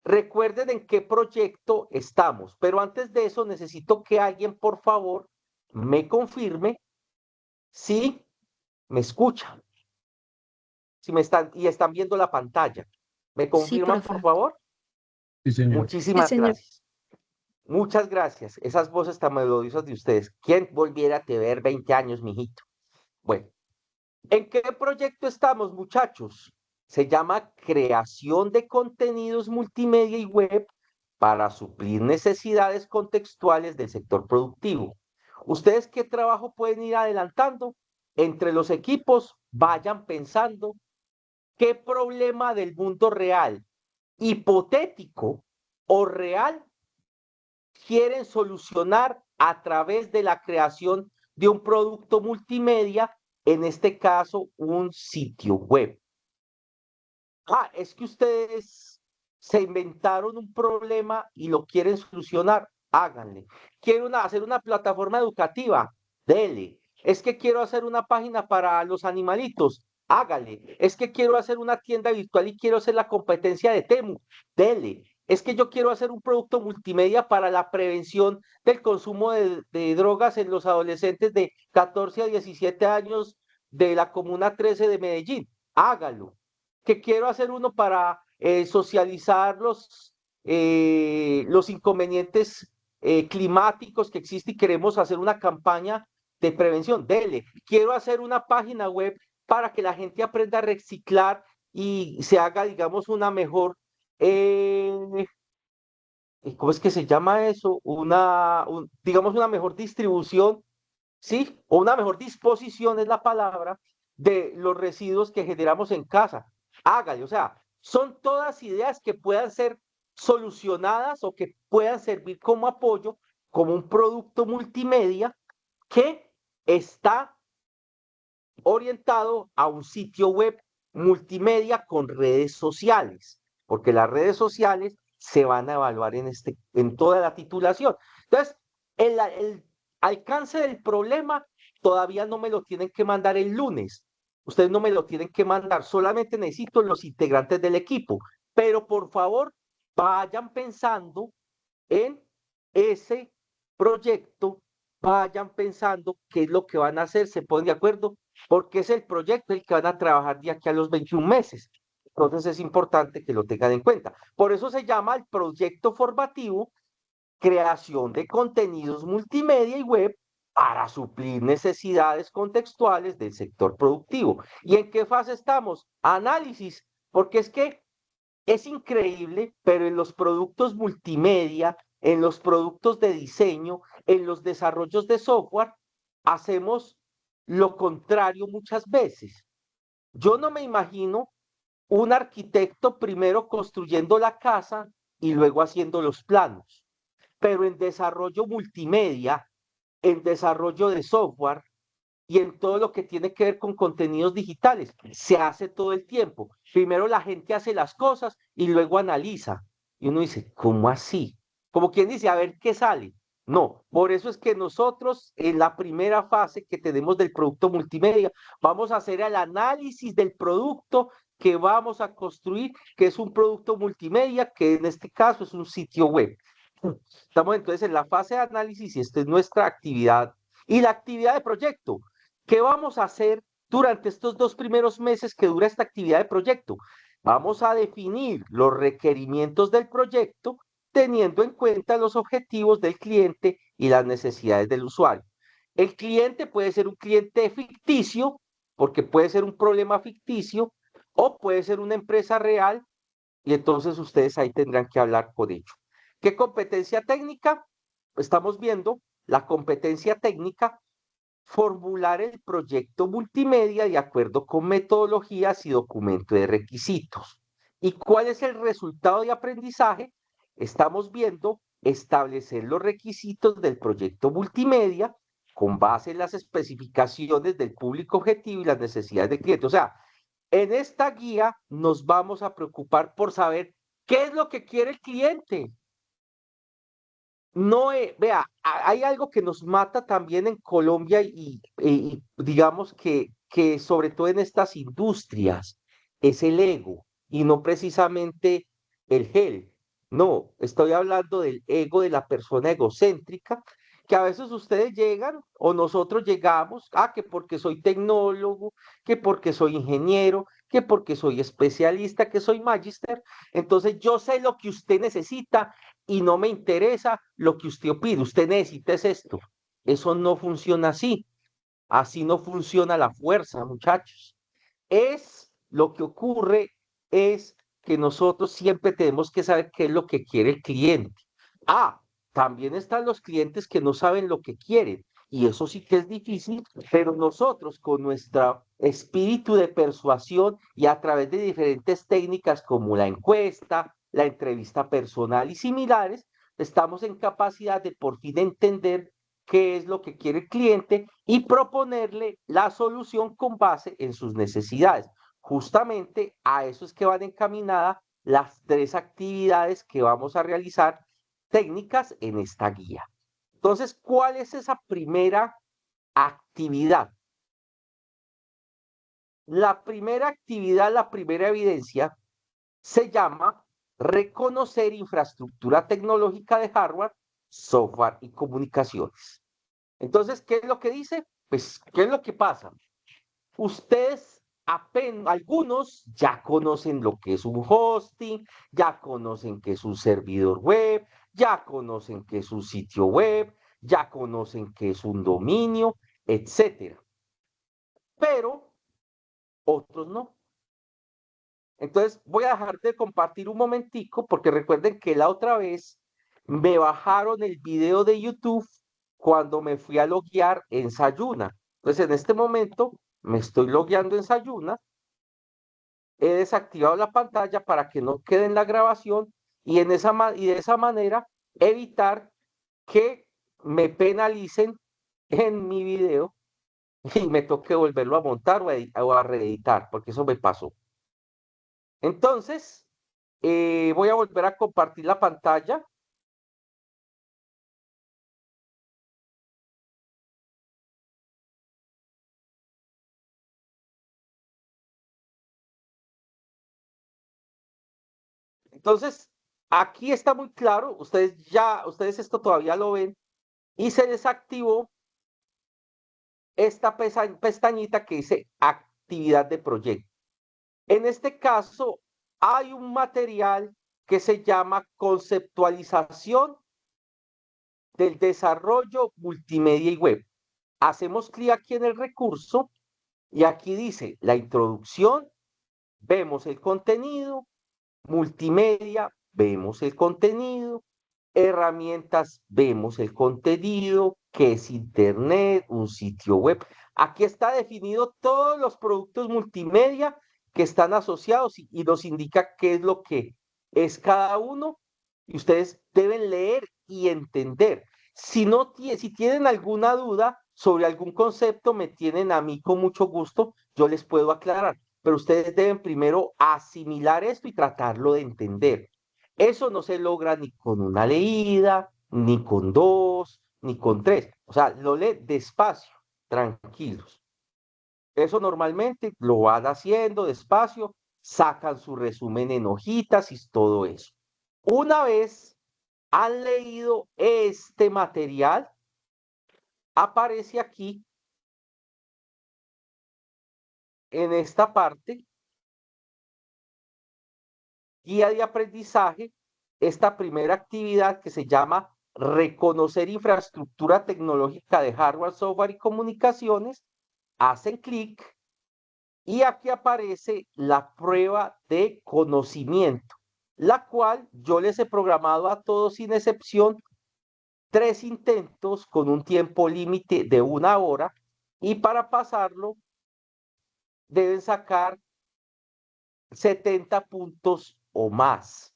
Recuerden en qué proyecto estamos, pero antes de eso necesito que alguien, por favor, me confirme si me escuchan, si me están y están viendo la pantalla. ¿Me Sí, confirman, por profe. favor? Sí, señor. Sí, Muchísimas señor. gracias. Muchas gracias. Esas voces tan melodiosas de ustedes. ¿Quién volviera a tener 20 años, mijito? Bueno, ¿en qué proyecto estamos, muchachos? Se llama creación de contenidos multimedia y web para suplir necesidades contextuales del sector productivo. ¿Ustedes qué trabajo pueden ir adelantando? Entre los equipos, vayan pensando qué problema del mundo real, hipotético o real, quieren solucionar a través de la creación de un producto multimedia, en este caso un sitio web. Es que ustedes se inventaron un problema y lo quieren solucionar, háganle. Quiero hacer una plataforma educativa, dele. Es que quiero hacer una página para los animalitos, hágale. Es que quiero hacer una tienda virtual y quiero hacer la competencia de Temu, dele. Es que yo quiero hacer un producto multimedia para la prevención del consumo de drogas en los adolescentes de 14 a 17 años de la Comuna 13 de Medellín, hágalo. que quiero hacer uno para socializar los inconvenientes climáticos que existen y queremos hacer una campaña de prevención. Dele, quiero hacer una página web para que la gente aprenda a reciclar y se haga, digamos, una mejor, ¿cómo es que se llama eso? Digamos, una mejor distribución, ¿sí? O una mejor disposición es la palabra de los residuos que generamos en casa. Hágale, o sea, son todas ideas que puedan ser solucionadas o que puedan servir como apoyo, como un producto multimedia que está orientado a un sitio web multimedia con redes sociales, porque las redes sociales se van a evaluar en toda la titulación. Entonces, el alcance del problema todavía no me lo tienen que mandar el lunes. Ustedes no me lo tienen que mandar, solamente necesito los integrantes del equipo. Pero por favor, vayan pensando en ese proyecto, vayan pensando qué es lo que van a hacer, se ponen de acuerdo, porque es el proyecto el que van a trabajar de aquí a los 21 meses. Entonces es importante que lo tengan en cuenta. Por eso se llama el proyecto formativo, creación de contenidos multimedia y web para suplir necesidades contextuales del sector productivo. ¿Y en qué fase estamos? Análisis, porque es que es increíble, pero en los productos multimedia, en los productos de diseño, en los desarrollos de software, hacemos lo contrario muchas veces. Yo no me imagino un arquitecto primero construyendo la casa y luego haciendo los planos, pero en desarrollo multimedia, en desarrollo de software, y en todo lo que tiene que ver con contenidos digitales. Se hace todo el tiempo. Primero la gente hace las cosas y luego analiza. Y uno dice, ¿cómo así? Como quien dice, a ver qué sale. No, por eso es que nosotros en la primera fase que tenemos del producto multimedia, vamos a hacer el análisis del producto que vamos a construir, que es un producto multimedia, que en este caso es un sitio web. Estamos entonces en la fase de análisis y esta es nuestra actividad. Y la actividad de proyecto, ¿qué vamos a hacer durante estos 2 primeros meses que dura esta actividad de proyecto? Vamos a definir los requerimientos del proyecto teniendo en cuenta los objetivos del cliente y las necesidades del usuario. El cliente puede ser un cliente ficticio, porque puede ser un problema ficticio, o puede ser una empresa real, y entonces ustedes ahí tendrán que hablar con ello. ¿Qué competencia técnica? Estamos viendo la competencia técnica, formular el proyecto multimedia de acuerdo con metodologías y documento de requisitos. ¿Y cuál es el resultado de aprendizaje? Estamos viendo establecer los requisitos del proyecto multimedia con base en las especificaciones del público objetivo y las necesidades del cliente. O sea, en esta guía nos vamos a preocupar por saber qué es lo que quiere el cliente. No, vea, hay algo que nos mata también en Colombia y digamos que sobre todo en estas industrias es el ego y no precisamente el gel. No, estoy hablando del ego de la persona egocéntrica, que a veces ustedes llegan o nosotros llegamos, que porque soy tecnólogo, que porque soy ingeniero, que porque soy especialista, que soy magíster, entonces yo sé lo que usted necesita y no me interesa lo que usted opine, usted necesita es esto. Eso no funciona así. Así no funciona la fuerza, muchachos. Lo que ocurre es que nosotros siempre tenemos que saber qué es lo que quiere el cliente. También están los clientes que no saben lo que quieren. Y eso sí que es difícil, pero nosotros con nuestro espíritu de persuasión y a través de diferentes técnicas como la encuesta, la entrevista personal y similares, estamos en capacidad de por fin entender qué es lo que quiere el cliente y proponerle la solución con base en sus necesidades. Justamente a eso es que van encaminadas las 3 actividades que vamos a realizar técnicas en esta guía. Entonces, ¿cuál es esa primera actividad? La primera actividad, la primera evidencia, se llama reconocer infraestructura tecnológica de hardware, software y comunicaciones. Entonces, ¿qué es lo que dice? Pues, ¿qué es lo que pasa? Ustedes algunos ya conocen lo que es un hosting, ya conocen que es un servidor web, ya conocen que es un sitio web, ya conocen que es un dominio, etcétera. Pero otros no. Entonces voy a dejar de compartir un momentico porque recuerden que la otra vez me bajaron el video de YouTube cuando me fui a loguear en Sayuna. Entonces en este momento me estoy logueando en Sayuna, he desactivado la pantalla para que no quede en la grabación y, y de esa manera evitar que me penalicen en mi video y me toque volverlo a montar o a reeditar, porque eso me pasó. Entonces, voy a volver a compartir la pantalla. Entonces, aquí está muy claro, ustedes esto todavía lo ven, y se desactivó esta pestañita que dice actividad de proyecto. En este caso, hay un material que se llama conceptualización del desarrollo multimedia y web. Hacemos clic aquí en el recurso y aquí dice la introducción, vemos el contenido, multimedia, vemos el contenido, herramientas, vemos el contenido, qué es Internet, un sitio web. Aquí está definido todos los productos multimedia que están asociados y nos indica qué es lo que es cada uno y ustedes deben leer y entender. Si tienen alguna duda sobre algún concepto, me tienen a mí con mucho gusto, yo les puedo aclarar, pero ustedes deben primero asimilar esto y tratarlo de entender. Eso no se logra ni con una leída, ni con dos, ni con tres. O sea, lo lee despacio, tranquilos. Eso normalmente lo van haciendo despacio, sacan su resumen en hojitas y todo eso. Una vez han leído este material, aparece aquí en esta parte, guía de aprendizaje, esta primera actividad que se llama reconocer infraestructura tecnológica de hardware, software y comunicaciones, hacen clic y aquí aparece la prueba de conocimiento, la cual yo les he programado a todos sin excepción 3 intentos con un tiempo límite de 1 hora y para pasarlo deben sacar 70 puntos o más.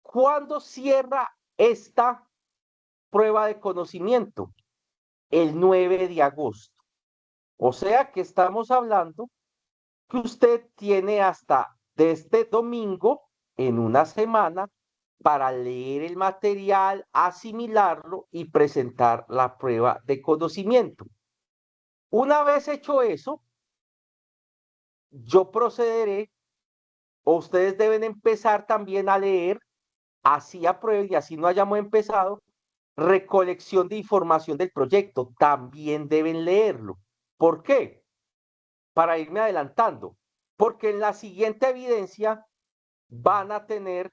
¿Cuándo cierra esta prueba de conocimiento? El 9 de agosto. O sea que estamos hablando que usted tiene hasta de este domingo en una semana para leer el material, asimilarlo y presentar la prueba de conocimiento. Una vez hecho eso, yo procederé, o ustedes deben empezar también a leer, así aprueben y así no hayamos empezado, recolección de información del proyecto. También deben leerlo. ¿Por qué? Para irme adelantando. Porque en la siguiente evidencia van a tener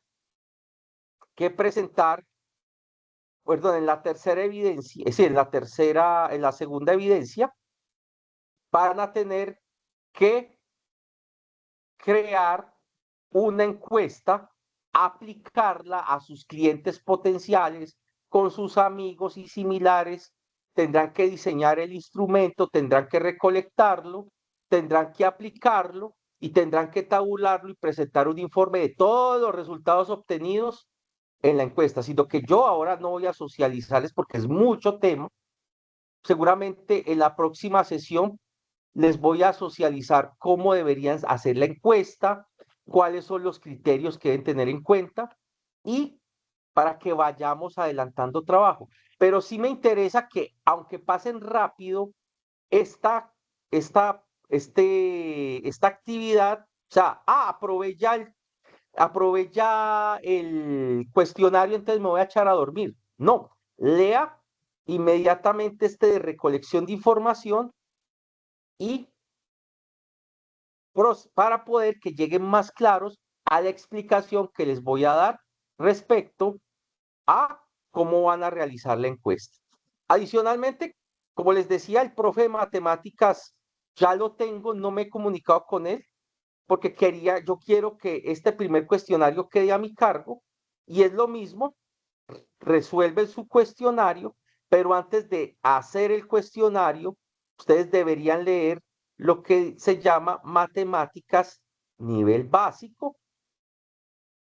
que presentar, perdón, en la tercera evidencia, es decir, en la segunda evidencia, van a tener que crear una encuesta, aplicarla a sus clientes potenciales, con sus amigos y similares, tendrán que diseñar el instrumento, tendrán que recolectarlo, tendrán que aplicarlo y tendrán que tabularlo y presentar un informe de todos los resultados obtenidos en la encuesta, sino que yo ahora no voy a socializarles porque es mucho tema. Seguramente en la próxima sesión les voy a socializar cómo deberían hacer la encuesta, cuáles son los criterios que deben tener en cuenta y para que vayamos adelantando trabajo. Pero sí me interesa que, aunque pasen rápido, esta, esta actividad, o sea, aprobé ya el cuestionario, entonces me voy a echar a dormir. No, lea inmediatamente este de recolección de información y para poder que lleguen más claros a la explicación que les voy a dar respecto a cómo van a realizar la encuesta. Adicionalmente, como les decía, el profe de matemáticas ya lo tengo, no me he comunicado con él porque yo quiero que este primer cuestionario quede a mi cargo y es lo mismo, resuelven su cuestionario, pero antes de hacer el cuestionario, ustedes deberían leer lo que se llama matemáticas nivel básico,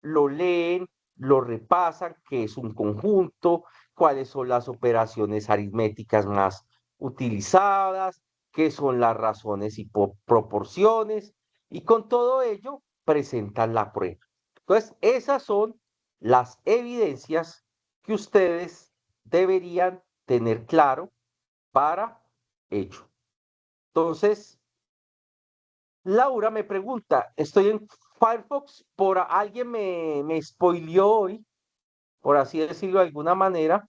lo leen, lo repasan, qué es un conjunto, cuáles son las operaciones aritméticas más utilizadas, qué son las razones y proporciones, y con todo ello presentan la prueba. Entonces, esas son las evidencias que ustedes deberían tener claro para ello. Entonces, Laura me pregunta, estoy en Firefox, alguien me spoileó hoy, por así decirlo de alguna manera,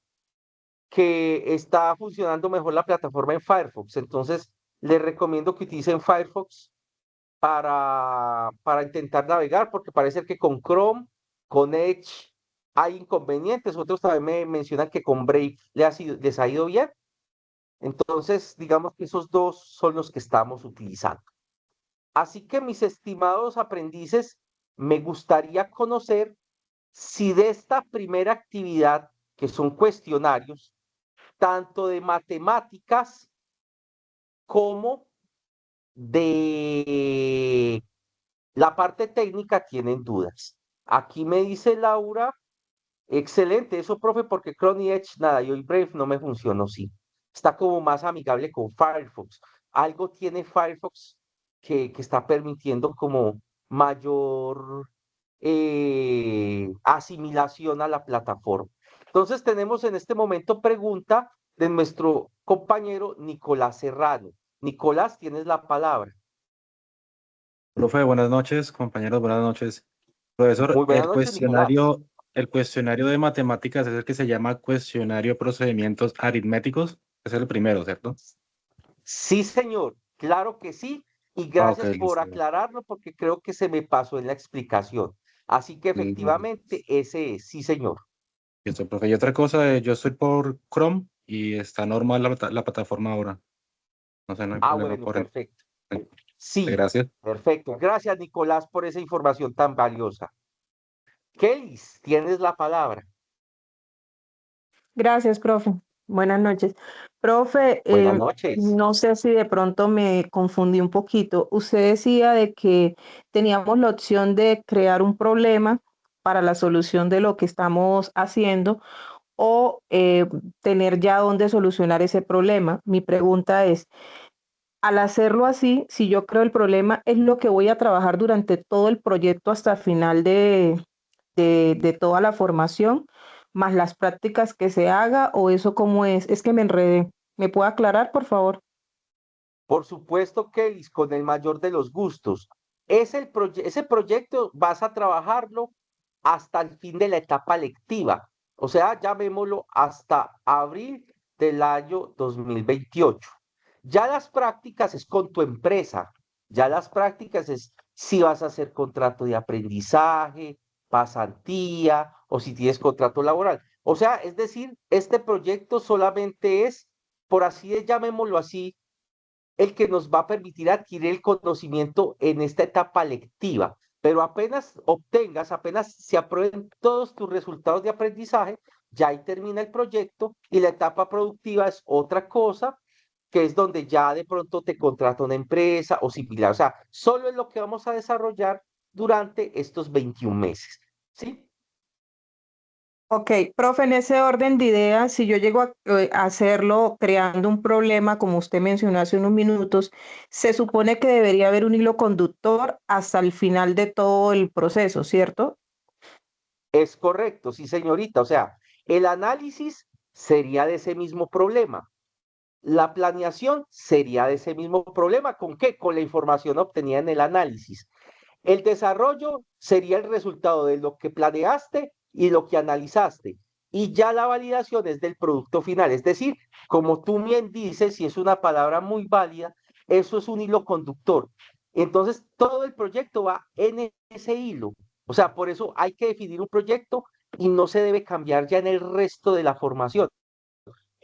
que está funcionando mejor la plataforma en Firefox. Entonces, les recomiendo que utilicen Firefox para intentar navegar, porque parece que con Chrome, con Edge, hay inconvenientes. Otros también me mencionan que con Brave les ha ido bien. Entonces, digamos que esos dos son los que estamos utilizando. Así que, mis estimados aprendices, me gustaría conocer si de esta primera actividad, que son cuestionarios, tanto de matemáticas como de la parte técnica, tienen dudas. Aquí me dice Laura, excelente, eso, profe, porque Chrome y Edge, nada, y hoy Brave no me funcionó, sí. Está como más amigable con Firefox. Algo tiene Firefox que está permitiendo como mayor asimilación a la plataforma. Entonces tenemos en este momento pregunta de nuestro compañero Nicolás Serrano. Nicolás, tienes la palabra. Profe, buenas noches, compañeros, buenas noches. Profesor, Muy buenas noches, Nicolás. el cuestionario de matemáticas es el que se llama cuestionario de procedimientos aritméticos. Es el primero, ¿cierto? Sí, señor, claro que sí. Y Ok, gracias por listo. aclararlo porque creo que se me pasó en la explicación. Así que Mm, efectivamente ese es, sí, señor. Listo, profe. Y otra cosa, yo estoy por Chrome y está normal la plataforma ahora. No sé, no hay Ah, problema bueno, por el... perfecto. Sí, Gracias. perfecto. Gracias, Nicolás, por esa información tan valiosa. Kelis, tienes la palabra. Gracias, profe. Buenas noches. Profe, Buenas noches. no sé si de pronto me confundí un poquito. Usted decía de que teníamos la opción de crear un problema para la solución de lo que estamos haciendo o tener ya dónde solucionar ese problema. Mi pregunta es, al hacerlo así, si yo creo el problema, ¿es lo que voy a trabajar durante todo el proyecto hasta el final de toda la formación, más las prácticas que se haga, o eso cómo es? Es que me enredé. ¿Me puede aclarar, por favor? Por supuesto, Kelis, con el mayor de los gustos. Ese proyecto vas a trabajarlo hasta el fin de la etapa lectiva, o sea, llamémoslo hasta abril del año 2028. Ya las prácticas es con tu empresa, ya las prácticas es si vas a hacer contrato de aprendizaje, pasantía o si tienes contrato laboral. O sea, es decir, este proyecto solamente es, por así llamémoslo así, el que nos va a permitir adquirir el conocimiento en esta etapa lectiva. Pero apenas se aprueben todos tus resultados de aprendizaje, ya ahí termina el proyecto y la etapa productiva es otra cosa, que es donde ya de pronto te contrata una empresa o similar. O sea, solo es lo que vamos a desarrollar durante estos 21 meses. ¿Sí? Ok, profe, en ese orden de ideas, si yo llego a hacerlo creando un problema, como usted mencionó hace unos minutos, se supone que debería haber un hilo conductor hasta el final de todo el proceso, ¿cierto? Es correcto, sí, señorita. O sea, el análisis sería de ese mismo problema. La planeación sería de ese mismo problema. ¿Con qué? Con la información obtenida en el análisis. El desarrollo sería el resultado de lo que planeaste y lo que analizaste. Y ya la validación es del producto final. Es decir, como tú bien dices, y es una palabra muy válida, eso es un hilo conductor. Entonces, todo el proyecto va en ese hilo. O sea, por eso hay que definir un proyecto y no se debe cambiar ya en el resto de la formación,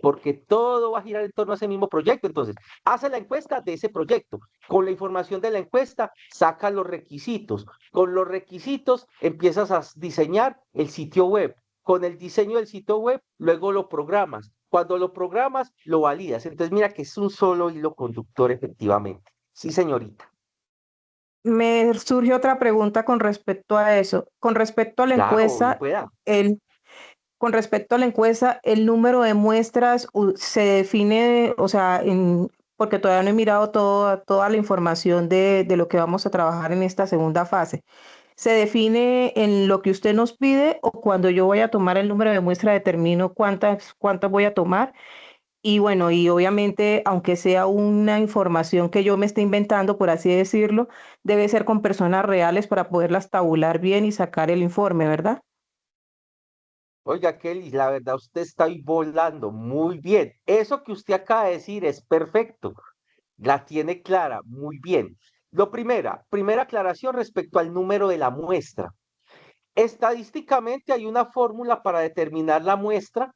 porque todo va a girar en torno a ese mismo proyecto. Entonces, hace la encuesta de ese proyecto. Con la información de la encuesta, saca los requisitos. Con los requisitos, empiezas a diseñar el sitio web. Con el diseño del sitio web, luego lo programas. Cuando lo programas, lo validas. Entonces, mira que es un solo hilo conductor, efectivamente. Sí, señorita. Me surge otra pregunta con respecto a eso. Con respecto a la Claro, bien encuesta, pueda. con respecto a la encuesta, el número de muestras se define, o sea, porque todavía no he mirado toda la información de lo que vamos a trabajar en esta segunda fase. ¿Se define en lo que usted nos pide o cuando yo voy a tomar el número de muestra determino cuántas voy a tomar? Y bueno, y obviamente, aunque sea una información que yo me esté inventando, por así decirlo, debe ser con personas reales para poderlas tabular bien y sacar el informe, ¿verdad? Oiga, Kelly, la verdad, usted está ahí volando muy bien. Eso que usted acaba de decir es perfecto. La tiene clara, muy bien. Primera aclaración respecto al número de la muestra. Estadísticamente hay una fórmula para determinar la muestra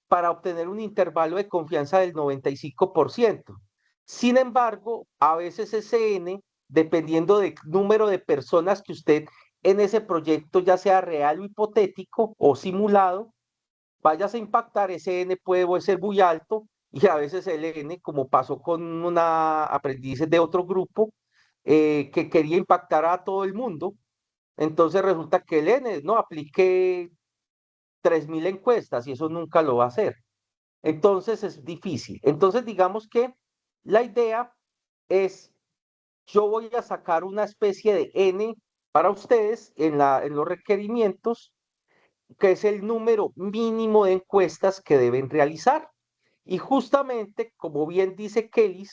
para obtener un intervalo de confianza del 95%. Sin embargo, a veces ese N, dependiendo del número de personas que usted en ese proyecto, ya sea real o hipotético o simulado, vayas a impactar, ese N puede ser muy alto y a veces el N, como pasó con una aprendiz de otro grupo, que quería impactar a todo el mundo, entonces resulta que el N, no, apliqué 3.000 encuestas y eso nunca lo va a hacer. Entonces es difícil. Entonces digamos que la idea es, yo voy a sacar una especie de N para ustedes en los requerimientos, que es el número mínimo de encuestas que deben realizar. Y justamente, como bien dice Kelly,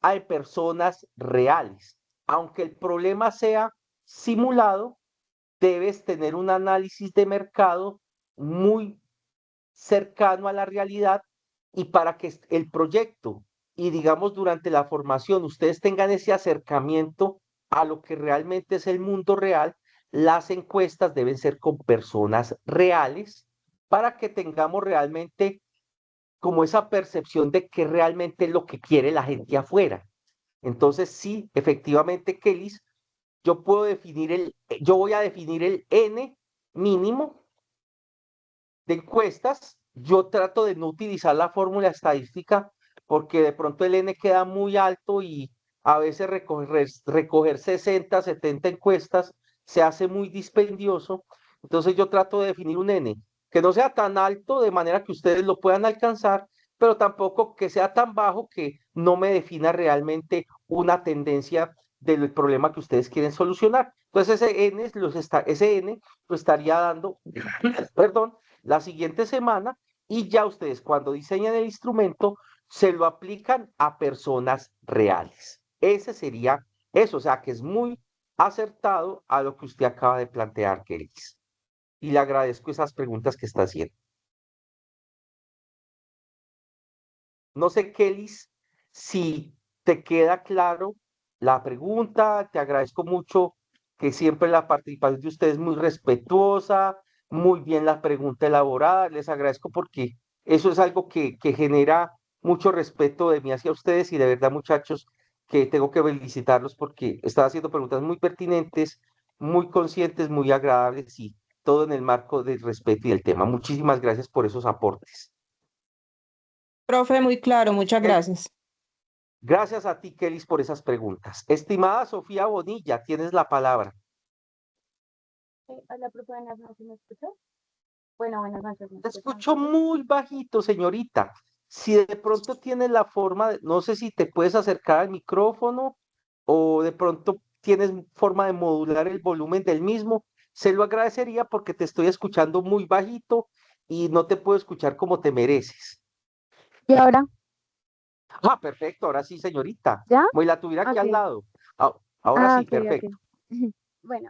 hay personas reales. Aunque el problema sea simulado, debes tener un análisis de mercado muy cercano a la realidad y para que el proyecto y digamos durante la formación ustedes tengan ese acercamiento a lo que realmente es el mundo real, las encuestas deben ser con personas reales para que tengamos realmente como esa percepción de que realmente es lo que quiere la gente afuera. Entonces, sí, efectivamente, Kelly, yo voy a definir el N mínimo de encuestas. Yo trato de no utilizar la fórmula estadística porque de pronto el N queda muy alto y a veces recoger 60, 70 encuestas se hace muy dispendioso. Entonces yo trato de definir un N que no sea tan alto de manera que ustedes lo puedan alcanzar, pero tampoco que sea tan bajo que no me defina realmente una tendencia del problema que ustedes quieren solucionar. Entonces ese N lo estaría dando, perdón, la siguiente semana y ya ustedes cuando diseñan el instrumento se lo aplican a personas reales. Ese sería eso, o sea que es muy acertado a lo que usted acaba de plantear, Kelly. Y le agradezco esas preguntas que está haciendo. No sé, Kelly, si te queda claro la pregunta, te agradezco mucho que siempre la participación de ustedes es muy respetuosa, muy bien la pregunta elaborada, les agradezco porque eso es algo que genera mucho respeto de mí hacia ustedes y de verdad, muchachos, que tengo que felicitarlos porque están haciendo preguntas muy pertinentes, muy conscientes, muy agradables y todo en el marco del respeto y del tema. Muchísimas gracias por esos aportes. Profe, muy claro, muchas gracias. Gracias a ti, Kelly, por esas preguntas. Estimada Sofía Bonilla, tienes la palabra. Hola, profe, buenas noches, ¿me escuchas? Bueno, buenas noches, ¿me Te escuchan? escucho muy bajito, señorita. Si de pronto tienes la forma, no sé si te puedes acercar al micrófono o de pronto tienes forma de modular el volumen del mismo, se lo agradecería porque te estoy escuchando muy bajito y no te puedo escuchar como te mereces. ¿Y ahora? Ah, perfecto, ahora sí, señorita. ¿Ya? Como la tuviera aquí al Ok. lado. Ahora sí, Ok, ok. perfecto. Bueno,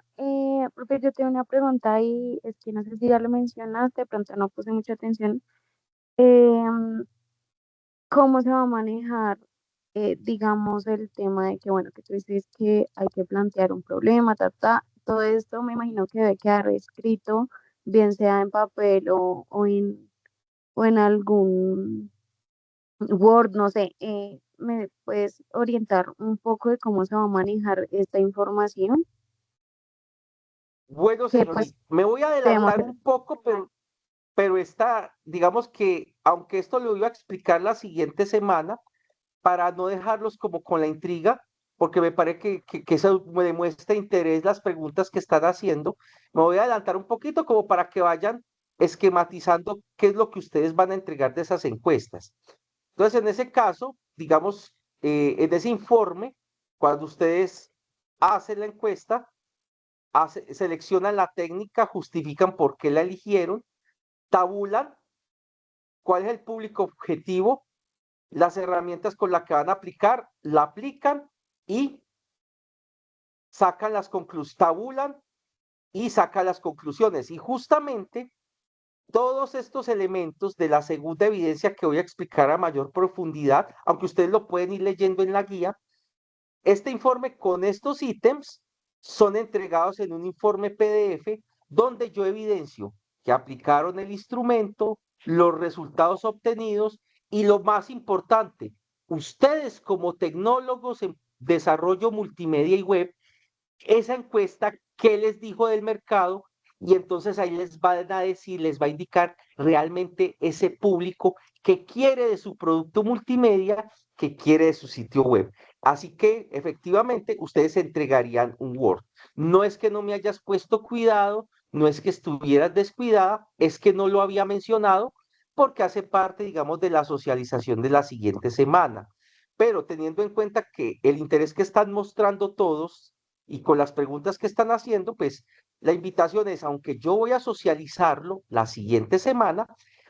profe, yo tengo una pregunta y es que no sé si ya lo mencionaste, de pronto no puse mucha atención. Em, ¿Cómo se va a manejar digamos, el tema de que, bueno, que tú dices que hay que plantear un problema, todo esto me imagino que debe quedar escrito, bien sea en papel o en algún Word, no sé, ¿me puedes orientar un poco de cómo se va a manejar esta información? Bueno, Que pues señorita, me voy a debemos adelantar un poco, pero está, digamos que, aunque esto lo iba a explicar la siguiente semana, para no dejarlos como con la intriga, porque me parece que eso me demuestra interés las preguntas que están haciendo, me voy a adelantar un poquito como para que vayan esquematizando qué es lo que ustedes van a entregar de esas encuestas. Entonces, en ese caso, digamos, en ese informe, cuando ustedes hacen la encuesta, seleccionan la técnica, justifican por qué la eligieron, tabulan cuál es el público objetivo, las herramientas con las que van a aplicar, la aplican y sacan las conclusiones, tabulan y sacan las conclusiones. Y justamente todos estos elementos de la segunda evidencia que voy a explicar a mayor profundidad, aunque ustedes lo pueden ir leyendo en la guía, este informe con estos ítems son entregados en un informe PDF donde yo evidencio que aplicaron el instrumento, los resultados obtenidos y lo más importante, ustedes como tecnólogos en desarrollo multimedia y web, esa encuesta, qué les dijo del mercado, y entonces ahí les van a decir, les va a indicar realmente ese público que quiere de su producto multimedia, que quiere de su sitio web. Así que efectivamente ustedes entregarían un Word. No es que no me hayas puesto cuidado, no es que estuvieras descuidada, es que no lo había mencionado porque hace parte, digamos, de la socialización de la siguiente semana. Pero teniendo en cuenta que el interés que están mostrando todos y con las preguntas que están haciendo, pues la invitación es, aunque yo voy a socializarlo la siguiente semana,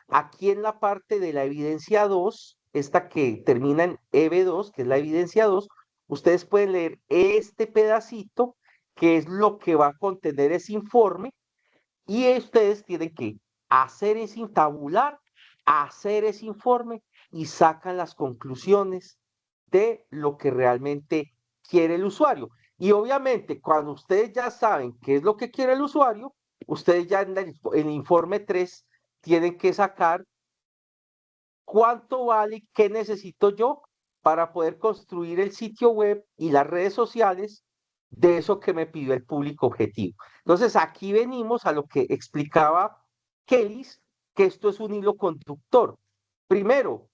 aquí en la parte de la evidencia 2, esta que termina en EB2, que es la evidencia 2, ustedes pueden leer este pedacito, que es lo que va a contener ese informe, y ustedes tienen que hacer ese tabular, hacer ese informe y sacan las conclusiones de lo que realmente quiere el usuario. Y obviamente, cuando ustedes ya saben qué es lo que quiere el usuario, ustedes ya en el informe 3 tienen que sacar cuánto vale, qué necesito yo para poder construir el sitio web y las redes sociales de eso que me pidió el público objetivo. Entonces, aquí venimos a lo que explicaba Kelly, que esto es un hilo conductor. Primero,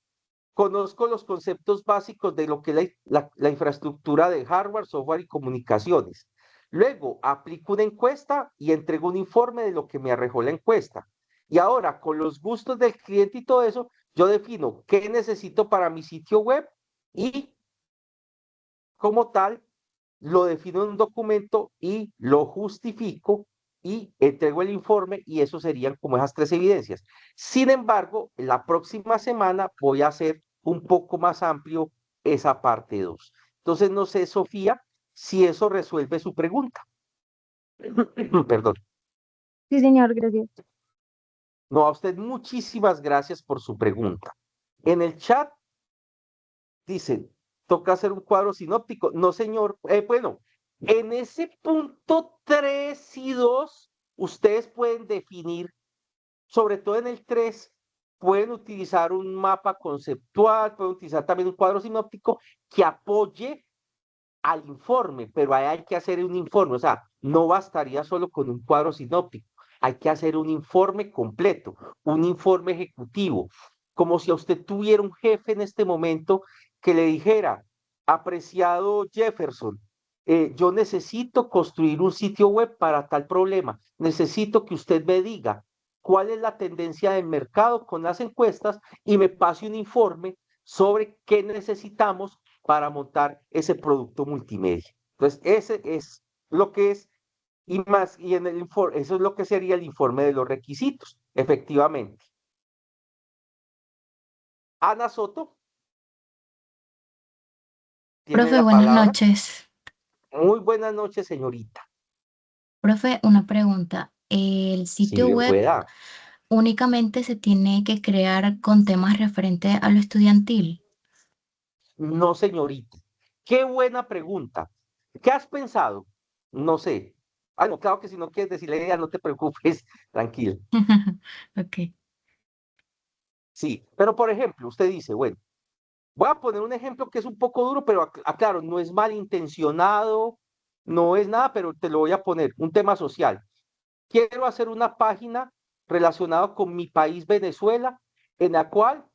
conozco los conceptos básicos de lo que es la infraestructura de hardware, software y comunicaciones. Luego, aplico una encuesta y entrego un informe de lo que me arrojó la encuesta. Y ahora, con los gustos del cliente y todo eso, yo defino qué necesito para mi sitio web y como tal, lo defino en un documento y lo justifico y entrego el informe y eso serían como esas tres evidencias. Sin embargo, la próxima semana voy a hacer un poco más amplio esa parte 2. Entonces, no sé, Sofía, si eso resuelve su pregunta. Perdón. sí, señor, gracias. No, a usted muchísimas gracias por su pregunta. En el chat dicen, toca hacer un cuadro sinóptico. No, señor. Bueno, en ese punto 3 y 2, ustedes pueden definir, sobre todo en el 3, pueden utilizar un mapa conceptual, pueden utilizar también un cuadro sinóptico que apoye al informe, pero ahí hay que hacer un informe, o sea, no bastaría solo con un cuadro sinóptico, hay que hacer un informe completo, un informe ejecutivo, como si a usted tuviera un jefe en este momento que le dijera, apreciado Jefferson, yo necesito construir un sitio web para tal problema, necesito que usted me diga cuál es la tendencia del mercado con las encuestas y me pase un informe sobre qué necesitamos para montar ese producto multimedia. Entonces, ese es lo que es, y más, y en el informe, eso es lo que sería el informe de los requisitos, efectivamente. Ana Soto tiene Profe, la buenas palabra. noches. Muy buenas noches, señorita. Profe, una pregunta. ¿El Si sitio bien web pueda. únicamente se tiene que crear con temas referentes a lo estudiantil? No, señorita. Qué buena pregunta. ¿Qué has pensado? No sé. Ah, no, claro que si no quieres decir la idea, no te preocupes, tranquilo. Ok. Sí, pero por ejemplo, usted dice, bueno, voy a poner un ejemplo que es un poco duro, pero aclaro, no es malintencionado, no es nada, pero te lo voy a poner, un tema social. Quiero hacer una página relacionada con mi país, Venezuela, en la cual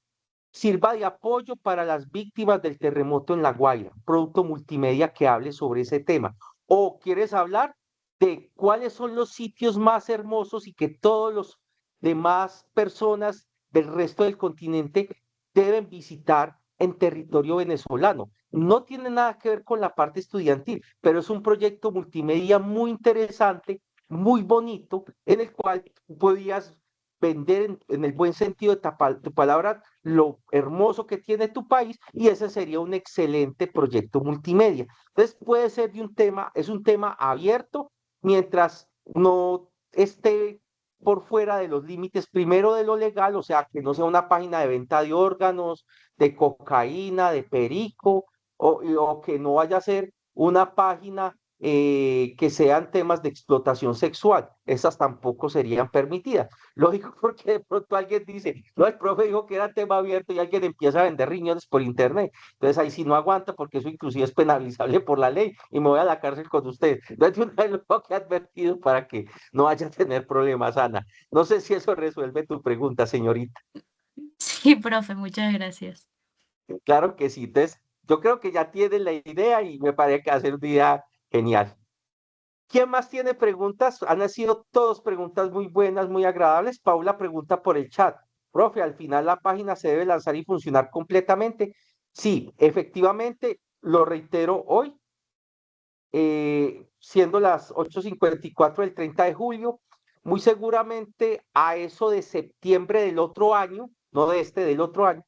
sirva de apoyo para las víctimas del terremoto en La Guaira, producto multimedia que hable sobre ese tema. O quieres hablar de cuáles son los sitios más hermosos y que todos los demás personas del resto del continente deben visitar en territorio venezolano. No tiene nada que ver con la parte estudiantil, pero es un proyecto multimedia muy interesante, muy bonito, en el cual podías vender en el buen sentido de tu palabra lo hermoso que tiene tu país y ese sería un excelente proyecto multimedia. Entonces puede ser de un tema, es un tema abierto mientras no esté por fuera de los límites primero de lo legal, o sea, que no sea una página de venta de órganos, de cocaína, de perico, o que no vaya a ser una página que sean temas de explotación sexual. Esas tampoco serían permitidas. Lógico, porque de pronto alguien dice, no, el profe dijo que era tema abierto y alguien empieza a vender riñones por internet. Entonces ahí sí no aguanta porque eso inclusive es penalizable por la ley y me voy a la cárcel con usted. Entonces de una vez lo tengo que advertido para que no vaya a tener problemas, Ana. No sé si eso resuelve tu pregunta, señorita. Sí, profe, muchas gracias. Claro que sí. Entonces, yo creo que ya tienen la idea y me parece que va a ser un día genial. ¿Quién más tiene preguntas? Han sido todas preguntas muy buenas, muy agradables. Paula pregunta por el chat. Profe, al final la página se debe lanzar y funcionar completamente. Sí, efectivamente, lo reitero hoy, siendo las 8:54 del 30 de julio, muy seguramente a eso de septiembre del otro año, no de este, del otro año,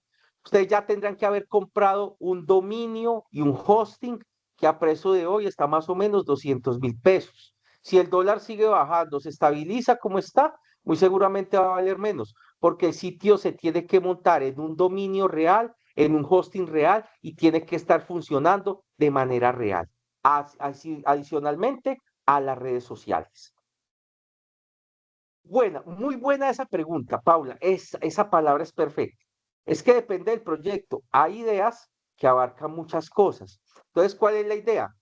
ustedes ya tendrán que haber comprado un dominio y un hosting que a precio de hoy está más o menos 200.000 pesos. Si el dólar sigue bajando, se estabiliza como está, muy seguramente va a valer menos, porque el sitio se tiene que montar en un dominio real, en un hosting real y tiene que estar funcionando de manera real. Adicionalmente a las redes sociales. Buena, muy buena esa pregunta, Paula. Esa palabra es perfecta. Es que depende del proyecto. Hay ideas que abarcan muchas cosas. Entonces, ¿cuál es la idea?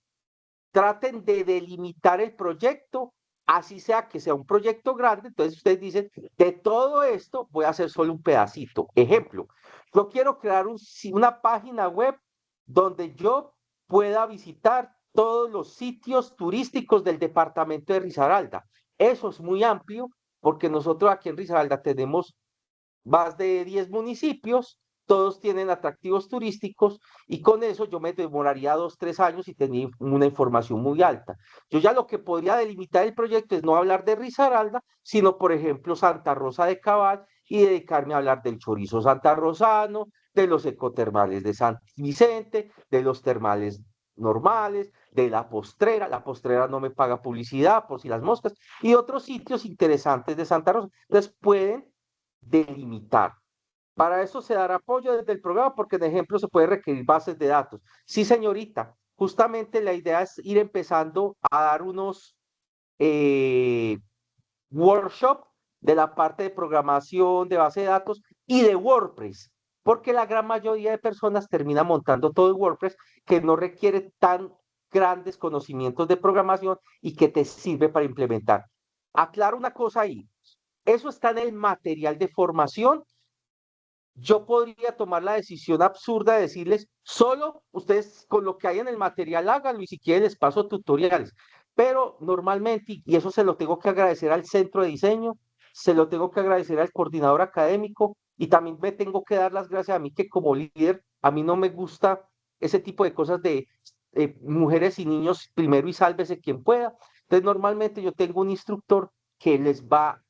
Traten de delimitar el proyecto, así sea que sea un proyecto grande. Entonces, ustedes dicen, de todo esto voy a hacer solo un pedacito. Ejemplo, yo quiero crear una página web donde yo pueda visitar todos los sitios turísticos del departamento de Risaralda. Eso es muy amplio porque nosotros aquí en Risaralda tenemos más de 10 municipios, todos tienen atractivos turísticos y con eso yo me demoraría 2, 3 años y tenía una información muy alta. Yo ya lo que podría delimitar el proyecto es no hablar de Risaralda, sino por ejemplo Santa Rosa de Cabal y dedicarme a hablar del chorizo santarrosano, de los ecotermales de San Vicente, de los termales normales, de la postrera no me paga publicidad por si las moscas, y otros sitios interesantes de Santa Rosa. Entonces pueden delimitar. Para eso se dará apoyo desde el programa porque, en ejemplo, se puede requerir bases de datos. Sí, señorita, justamente la idea es ir empezando a dar unos eh, workshops de la parte de programación, de base de datos y de WordPress, porque la gran mayoría de personas termina montando todo en WordPress que no requiere tan grandes conocimientos de programación y que te sirve para implementar. Aclaro una cosa ahí, eso está en el material de formación. Yo podría tomar la decisión absurda de decirles, solo ustedes con lo que hay en el material háganlo y si quieren les paso tutoriales. Pero normalmente, y eso se lo tengo que agradecer al centro de diseño, se lo tengo que agradecer al coordinador académico y también me tengo que dar las gracias a mí que como líder, a mí no me gusta ese tipo de cosas de mujeres y niños primero y sálvese quien pueda. Entonces normalmente yo tengo un instructor que les va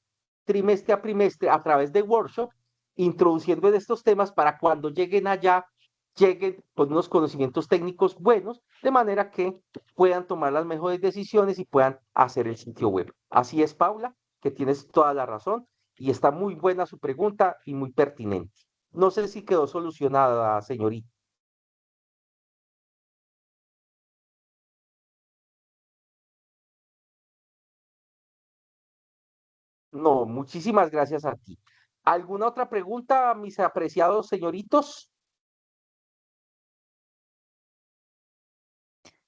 trimestre a trimestre a través de workshop introduciendo en estos temas para cuando lleguen allá, lleguen con unos conocimientos técnicos buenos, de manera que puedan tomar las mejores decisiones y puedan hacer el sitio web. Así es, Paula, que tienes toda la razón y está muy buena su pregunta y muy pertinente. No sé si quedó solucionada, señorita. No, muchísimas gracias a ti. ¿Alguna otra pregunta, mis apreciados señoritos?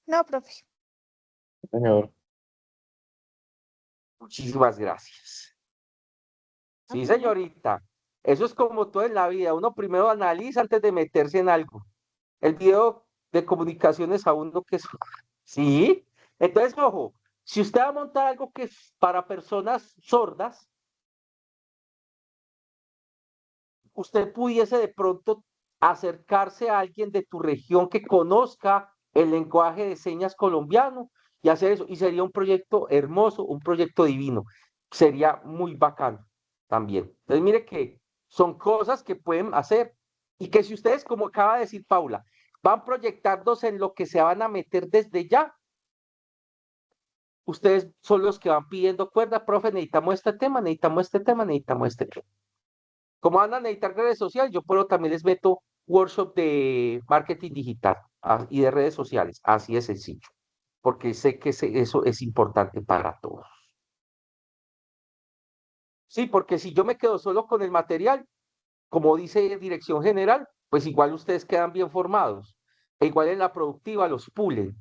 No, profe. Señor. Muchísimas gracias. Sí, Ok. señorita. Eso es como todo en la vida. Uno primero analiza antes de meterse en algo. El video de comunicaciones a uno que es... Sí. Entonces, ojo, si usted va a montar algo que es para personas sordas, usted pudiese de pronto acercarse a alguien de tu región que conozca el lenguaje de señas colombiano y hacer eso. Y sería un proyecto hermoso, un proyecto divino. Sería muy bacano también. Entonces, mire que son cosas que pueden hacer y que si ustedes, como acaba de decir Paula, van proyectándose en lo que se van a meter desde ya, ustedes son los que van pidiendo cuerda, profe, necesitamos este tema, necesitamos este tema, necesitamos este tema. Como van a necesitar redes sociales, yo puedo también les meto workshop de marketing digital y de redes sociales. Así de sencillo, porque sé que eso es importante para todos. Sí, porque si yo me quedo solo con el material, como dice Dirección General, pues igual ustedes quedan bien formados. E igual en la productiva los pulen.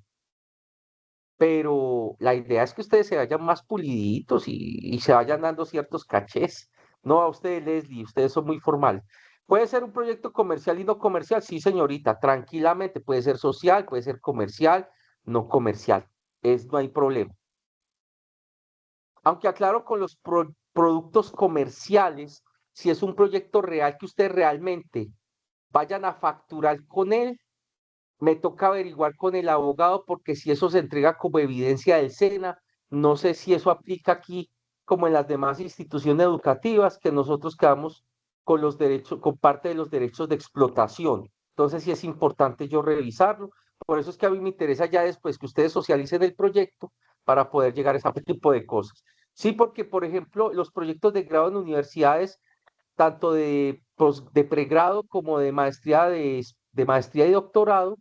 Pero la idea es que ustedes se vayan más puliditos y se vayan dando ciertos cachés. No a ustedes, Leslie, ustedes son muy formales. ¿Puede ser un proyecto comercial y no comercial? Sí, señorita, tranquilamente. Puede ser social, puede ser comercial, no comercial. No hay problema. Aunque aclaro con los productos comerciales, si es un proyecto real que ustedes realmente vayan a facturar con él, me toca averiguar con el abogado porque si eso se entrega como evidencia del SENA, no sé si eso aplica aquí como en las demás instituciones educativas, que nosotros quedamos con los derechos, con parte de los derechos de explotación. Entonces sí es importante yo revisarlo. Por eso es que a mí me interesa ya después que ustedes socialicen el proyecto para poder llegar a ese tipo de cosas. Sí, porque por ejemplo, los proyectos de grado en universidades tanto de pregrado como de maestría y doctorado,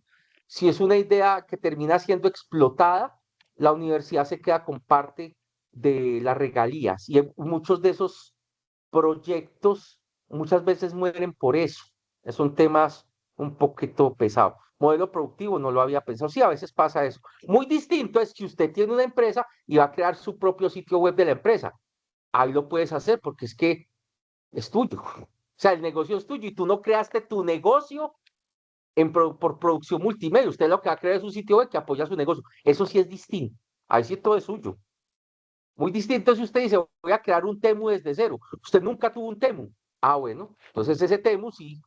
si es una idea que termina siendo explotada, la universidad se queda con parte de las regalías. Y muchos de esos proyectos muchas veces mueren por eso. Son temas un poquito pesados. Modelo productivo, no lo había pensado. Sí, a veces pasa eso. Muy distinto es que usted tiene una empresa y va a crear su propio sitio web de la empresa. Ahí lo puedes hacer porque es que es tuyo. O sea, el negocio es tuyo y tú no creaste tu negocio por producción multimedia. Usted lo que va a crear es un sitio web que apoya su negocio. Eso sí es distinto. Ahí sí todo es suyo. Muy distinto si usted dice, voy a crear un Temu desde cero. Usted nunca tuvo un Temu. Ah, bueno. Entonces ese Temu, si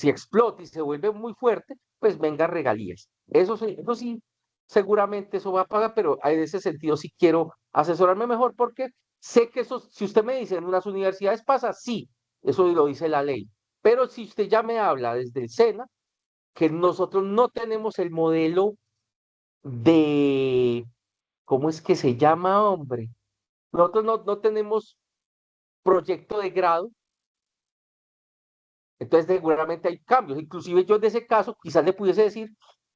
explota y se vuelve muy fuerte, pues venga regalías. Eso sí, seguramente eso va a pagar, pero en ese sentido sí quiero asesorarme mejor porque sé que eso, si usted me dice en unas universidades pasa, sí, eso lo dice la ley. Pero si usted ya me habla desde el SENA, que nosotros no tenemos el modelo de, ¿cómo es que se llama, hombre? Nosotros no tenemos proyecto de grado, entonces seguramente hay cambios. Inclusive yo en ese caso quizás le pudiese decir,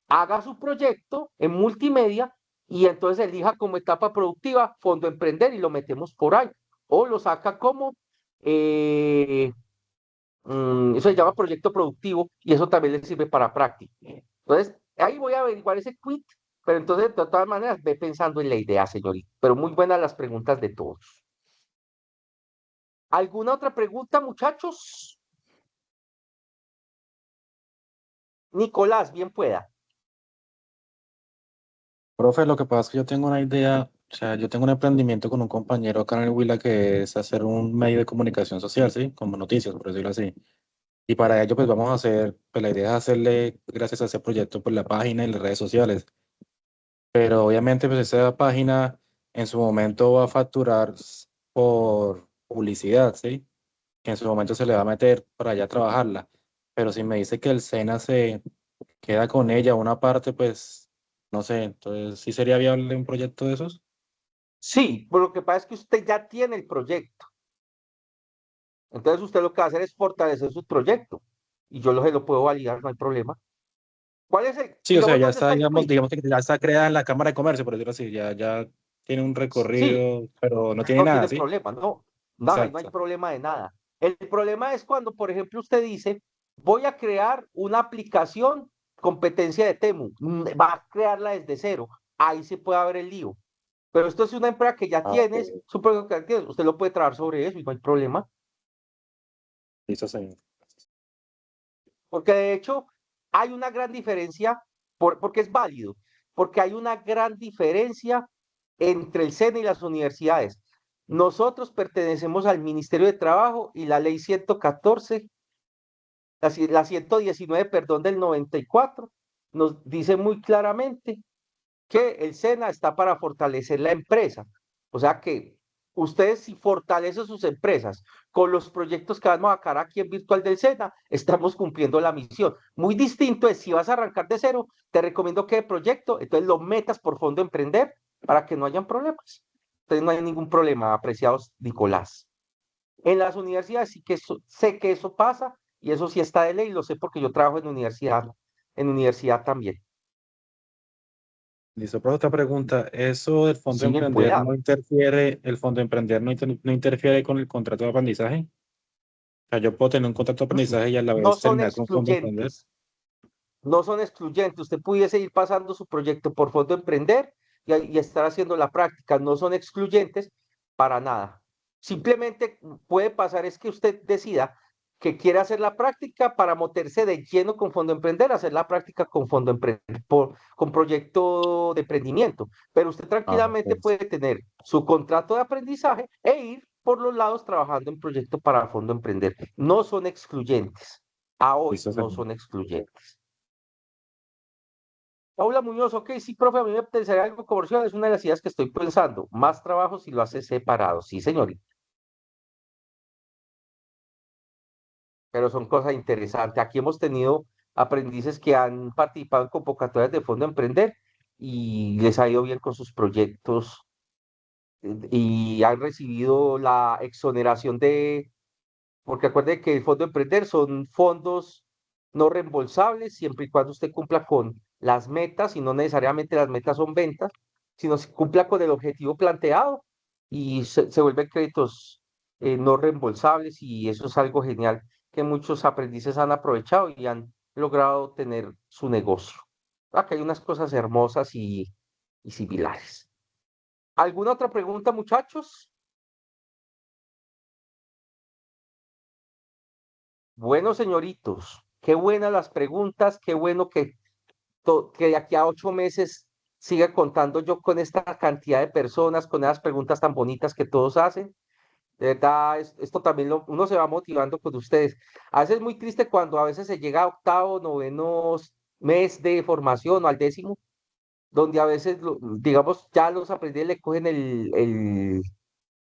haga su proyecto en multimedia y entonces elija como etapa productiva Fondo Emprender y lo metemos por ahí. O lo saca como, eso se llama proyecto productivo y eso también le sirve para práctica. Entonces, ahí voy a averiguar ese quit, pero entonces de todas maneras ve pensando en la idea, señorita. Pero muy buenas las preguntas de todos. ¿Alguna otra pregunta, muchachos? Nicolás, bien pueda. Profe, lo que pasa es que yo tengo una idea, o sea, yo tengo un emprendimiento con un compañero acá en el Huila que es hacer un medio de comunicación social, ¿sí? Como noticias, por decirlo así. Y para ello, pues vamos a hacer, pues la idea es hacerle, gracias a ese proyecto, pues la página y las redes sociales. Pero obviamente, pues esa página en su momento va a facturar por publicidad, ¿sí? Que en su momento se le va a meter para allá trabajarla. Pero si me dice que el SENA se queda con ella una parte, pues no sé, entonces sí sería viable un proyecto de esos. Sí, pero lo que pasa es que usted ya tiene el proyecto. Entonces usted lo que va a hacer es fortalecer su proyecto. Y yo se lo puedo validar, no hay problema. ¿Cuál es el, Sí, o sea, digamos, ya dónde está, está el digamos, quit? digamos que ya está creada en la Cámara de Comercio, por decirlo así, ya tiene un Sí, recorrido, pero no tiene no nada, tiene ¿sí? problema, no hay Exacto. problema de nada. El problema es cuando, por ejemplo, usted dice, voy a crear una aplicación competencia de Temu, va a crearla desde cero, ahí se puede haber el lío. Pero esto es una empresa que ya Ah, ok. tienes, es un proyecto que tienes, usted lo puede trabajar sobre eso y no hay problema. Listo, señor. Porque de hecho hay una gran diferencia, porque es válido, porque hay una gran diferencia entre el SENA y las universidades. Nosotros pertenecemos al Ministerio de Trabajo y la ley 114, la 119, perdón, del 94, nos dice muy claramente que el SENA está para fortalecer la empresa. O sea que ustedes si fortalecen sus empresas con los proyectos que vamos a sacar aquí en Virtual del SENA, estamos cumpliendo la misión. Muy distinto es si vas a arrancar de cero, te recomiendo que proyecto, entonces lo metas por Fondo Emprender para que no hayan problemas. Entonces no hay ningún problema, apreciados Nicolás. En las universidades sí que sé que eso pasa y eso sí está de ley, lo sé porque yo trabajo en universidad también. Listo, pero otra pregunta, ¿eso del Fondo Sí, Emprender pueda. no interfiere, el Fondo Emprender no interfiere con el contrato de aprendizaje? O sea, yo puedo tener un contrato de aprendizaje y a la No vez son terminar con Fondo Emprender. excluyentes, no son excluyentes. Usted pudiese ir pasando su proyecto por Fondo Emprender y estar haciendo la práctica. No son excluyentes para nada. Simplemente puede pasar es que usted decida que quiere hacer la práctica para meterse de lleno con Fondo Emprender, hacer la práctica con Fondo Emprender, con proyecto de emprendimiento. Pero usted Ah, tranquilamente pues, puede tener su contrato de aprendizaje e ir por los lados trabajando en proyecto para Fondo Emprender. No son excluyentes. A hoy listo, no señor. son excluyentes. Paula Muñoz, ok, sí, profe, a mí me interesaría algo comercial, es una de las ideas que estoy pensando. Más trabajo si lo hace separado, sí, señorita. Pero son cosas interesantes. Aquí hemos tenido aprendices que han participado en convocatorias de Fondo Emprender y les ha ido bien con sus proyectos y han recibido la exoneración porque acuerde que el Fondo Emprender son fondos no reembolsables siempre y cuando usted cumpla con las metas y no necesariamente las metas son ventas, sino se cumpla con el objetivo planteado y se vuelven créditos no reembolsables y eso es algo genial que muchos aprendices han aprovechado y han logrado tener su negocio. Acá hay unas cosas hermosas y similares. ¿Alguna otra pregunta, muchachos? Bueno, señoritos, qué buenas las preguntas, qué bueno que de aquí a 8 meses siga contando yo con esta cantidad de personas, con esas preguntas tan bonitas que todos hacen. De verdad, esto también uno se va motivando con ustedes. A veces es muy triste cuando a veces se llega a octavo, noveno mes de formación o al décimo, donde a veces, digamos, ya los aprendices le cogen el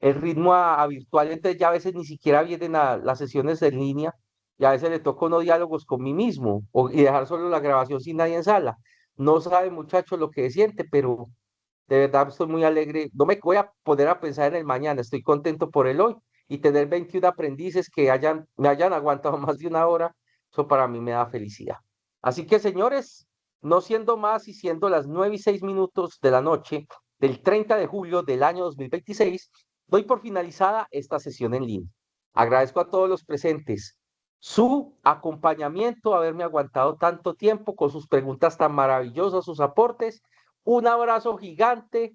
ritmo a virtual, entonces ya a veces ni siquiera vienen a las sesiones en línea y a veces le toca unos diálogos con mí mismo y dejar solo la grabación sin nadie en sala. No sabe, muchacho, lo que siente, pero de verdad estoy muy alegre. No me voy a poner a pensar en el mañana, estoy contento por el hoy y tener 21 aprendices que me hayan aguantado más de una hora, eso para mí me da felicidad. Así que, señores, no siendo más y siendo las 9:06 de la noche del 30 de julio del año 2026, doy por finalizada esta sesión en línea. Agradezco a todos los presentes su acompañamiento, haberme aguantado tanto tiempo con sus preguntas tan maravillosas, sus aportes. Un abrazo gigante,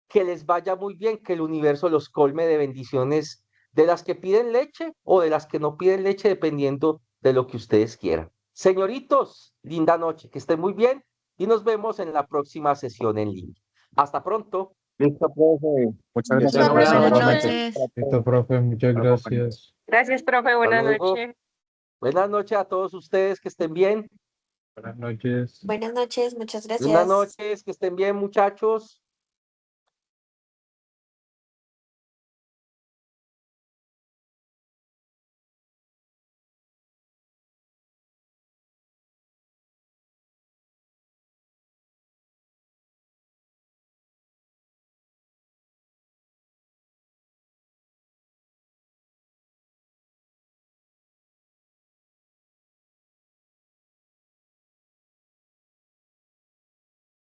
que les vaya muy bien, que el universo los colme de bendiciones de las que piden leche o de las que no piden leche, dependiendo de lo que ustedes quieran. Señoritos, linda noche, que estén muy bien y nos vemos en la próxima sesión en línea. Hasta pronto. Listo, profe. Muchas Listo, gracias, Muchas profe. gracias, Buenas Igualmente. profe. noches. Listo, profe, muchas Bueno, compañeros. gracias. Gracias, profe. Hasta Buenas luego. noches. Buenas noches a todos ustedes, que estén bien. Buenas noches. Buenas noches, muchas Buenas gracias. noches, que estén bien, muchachos.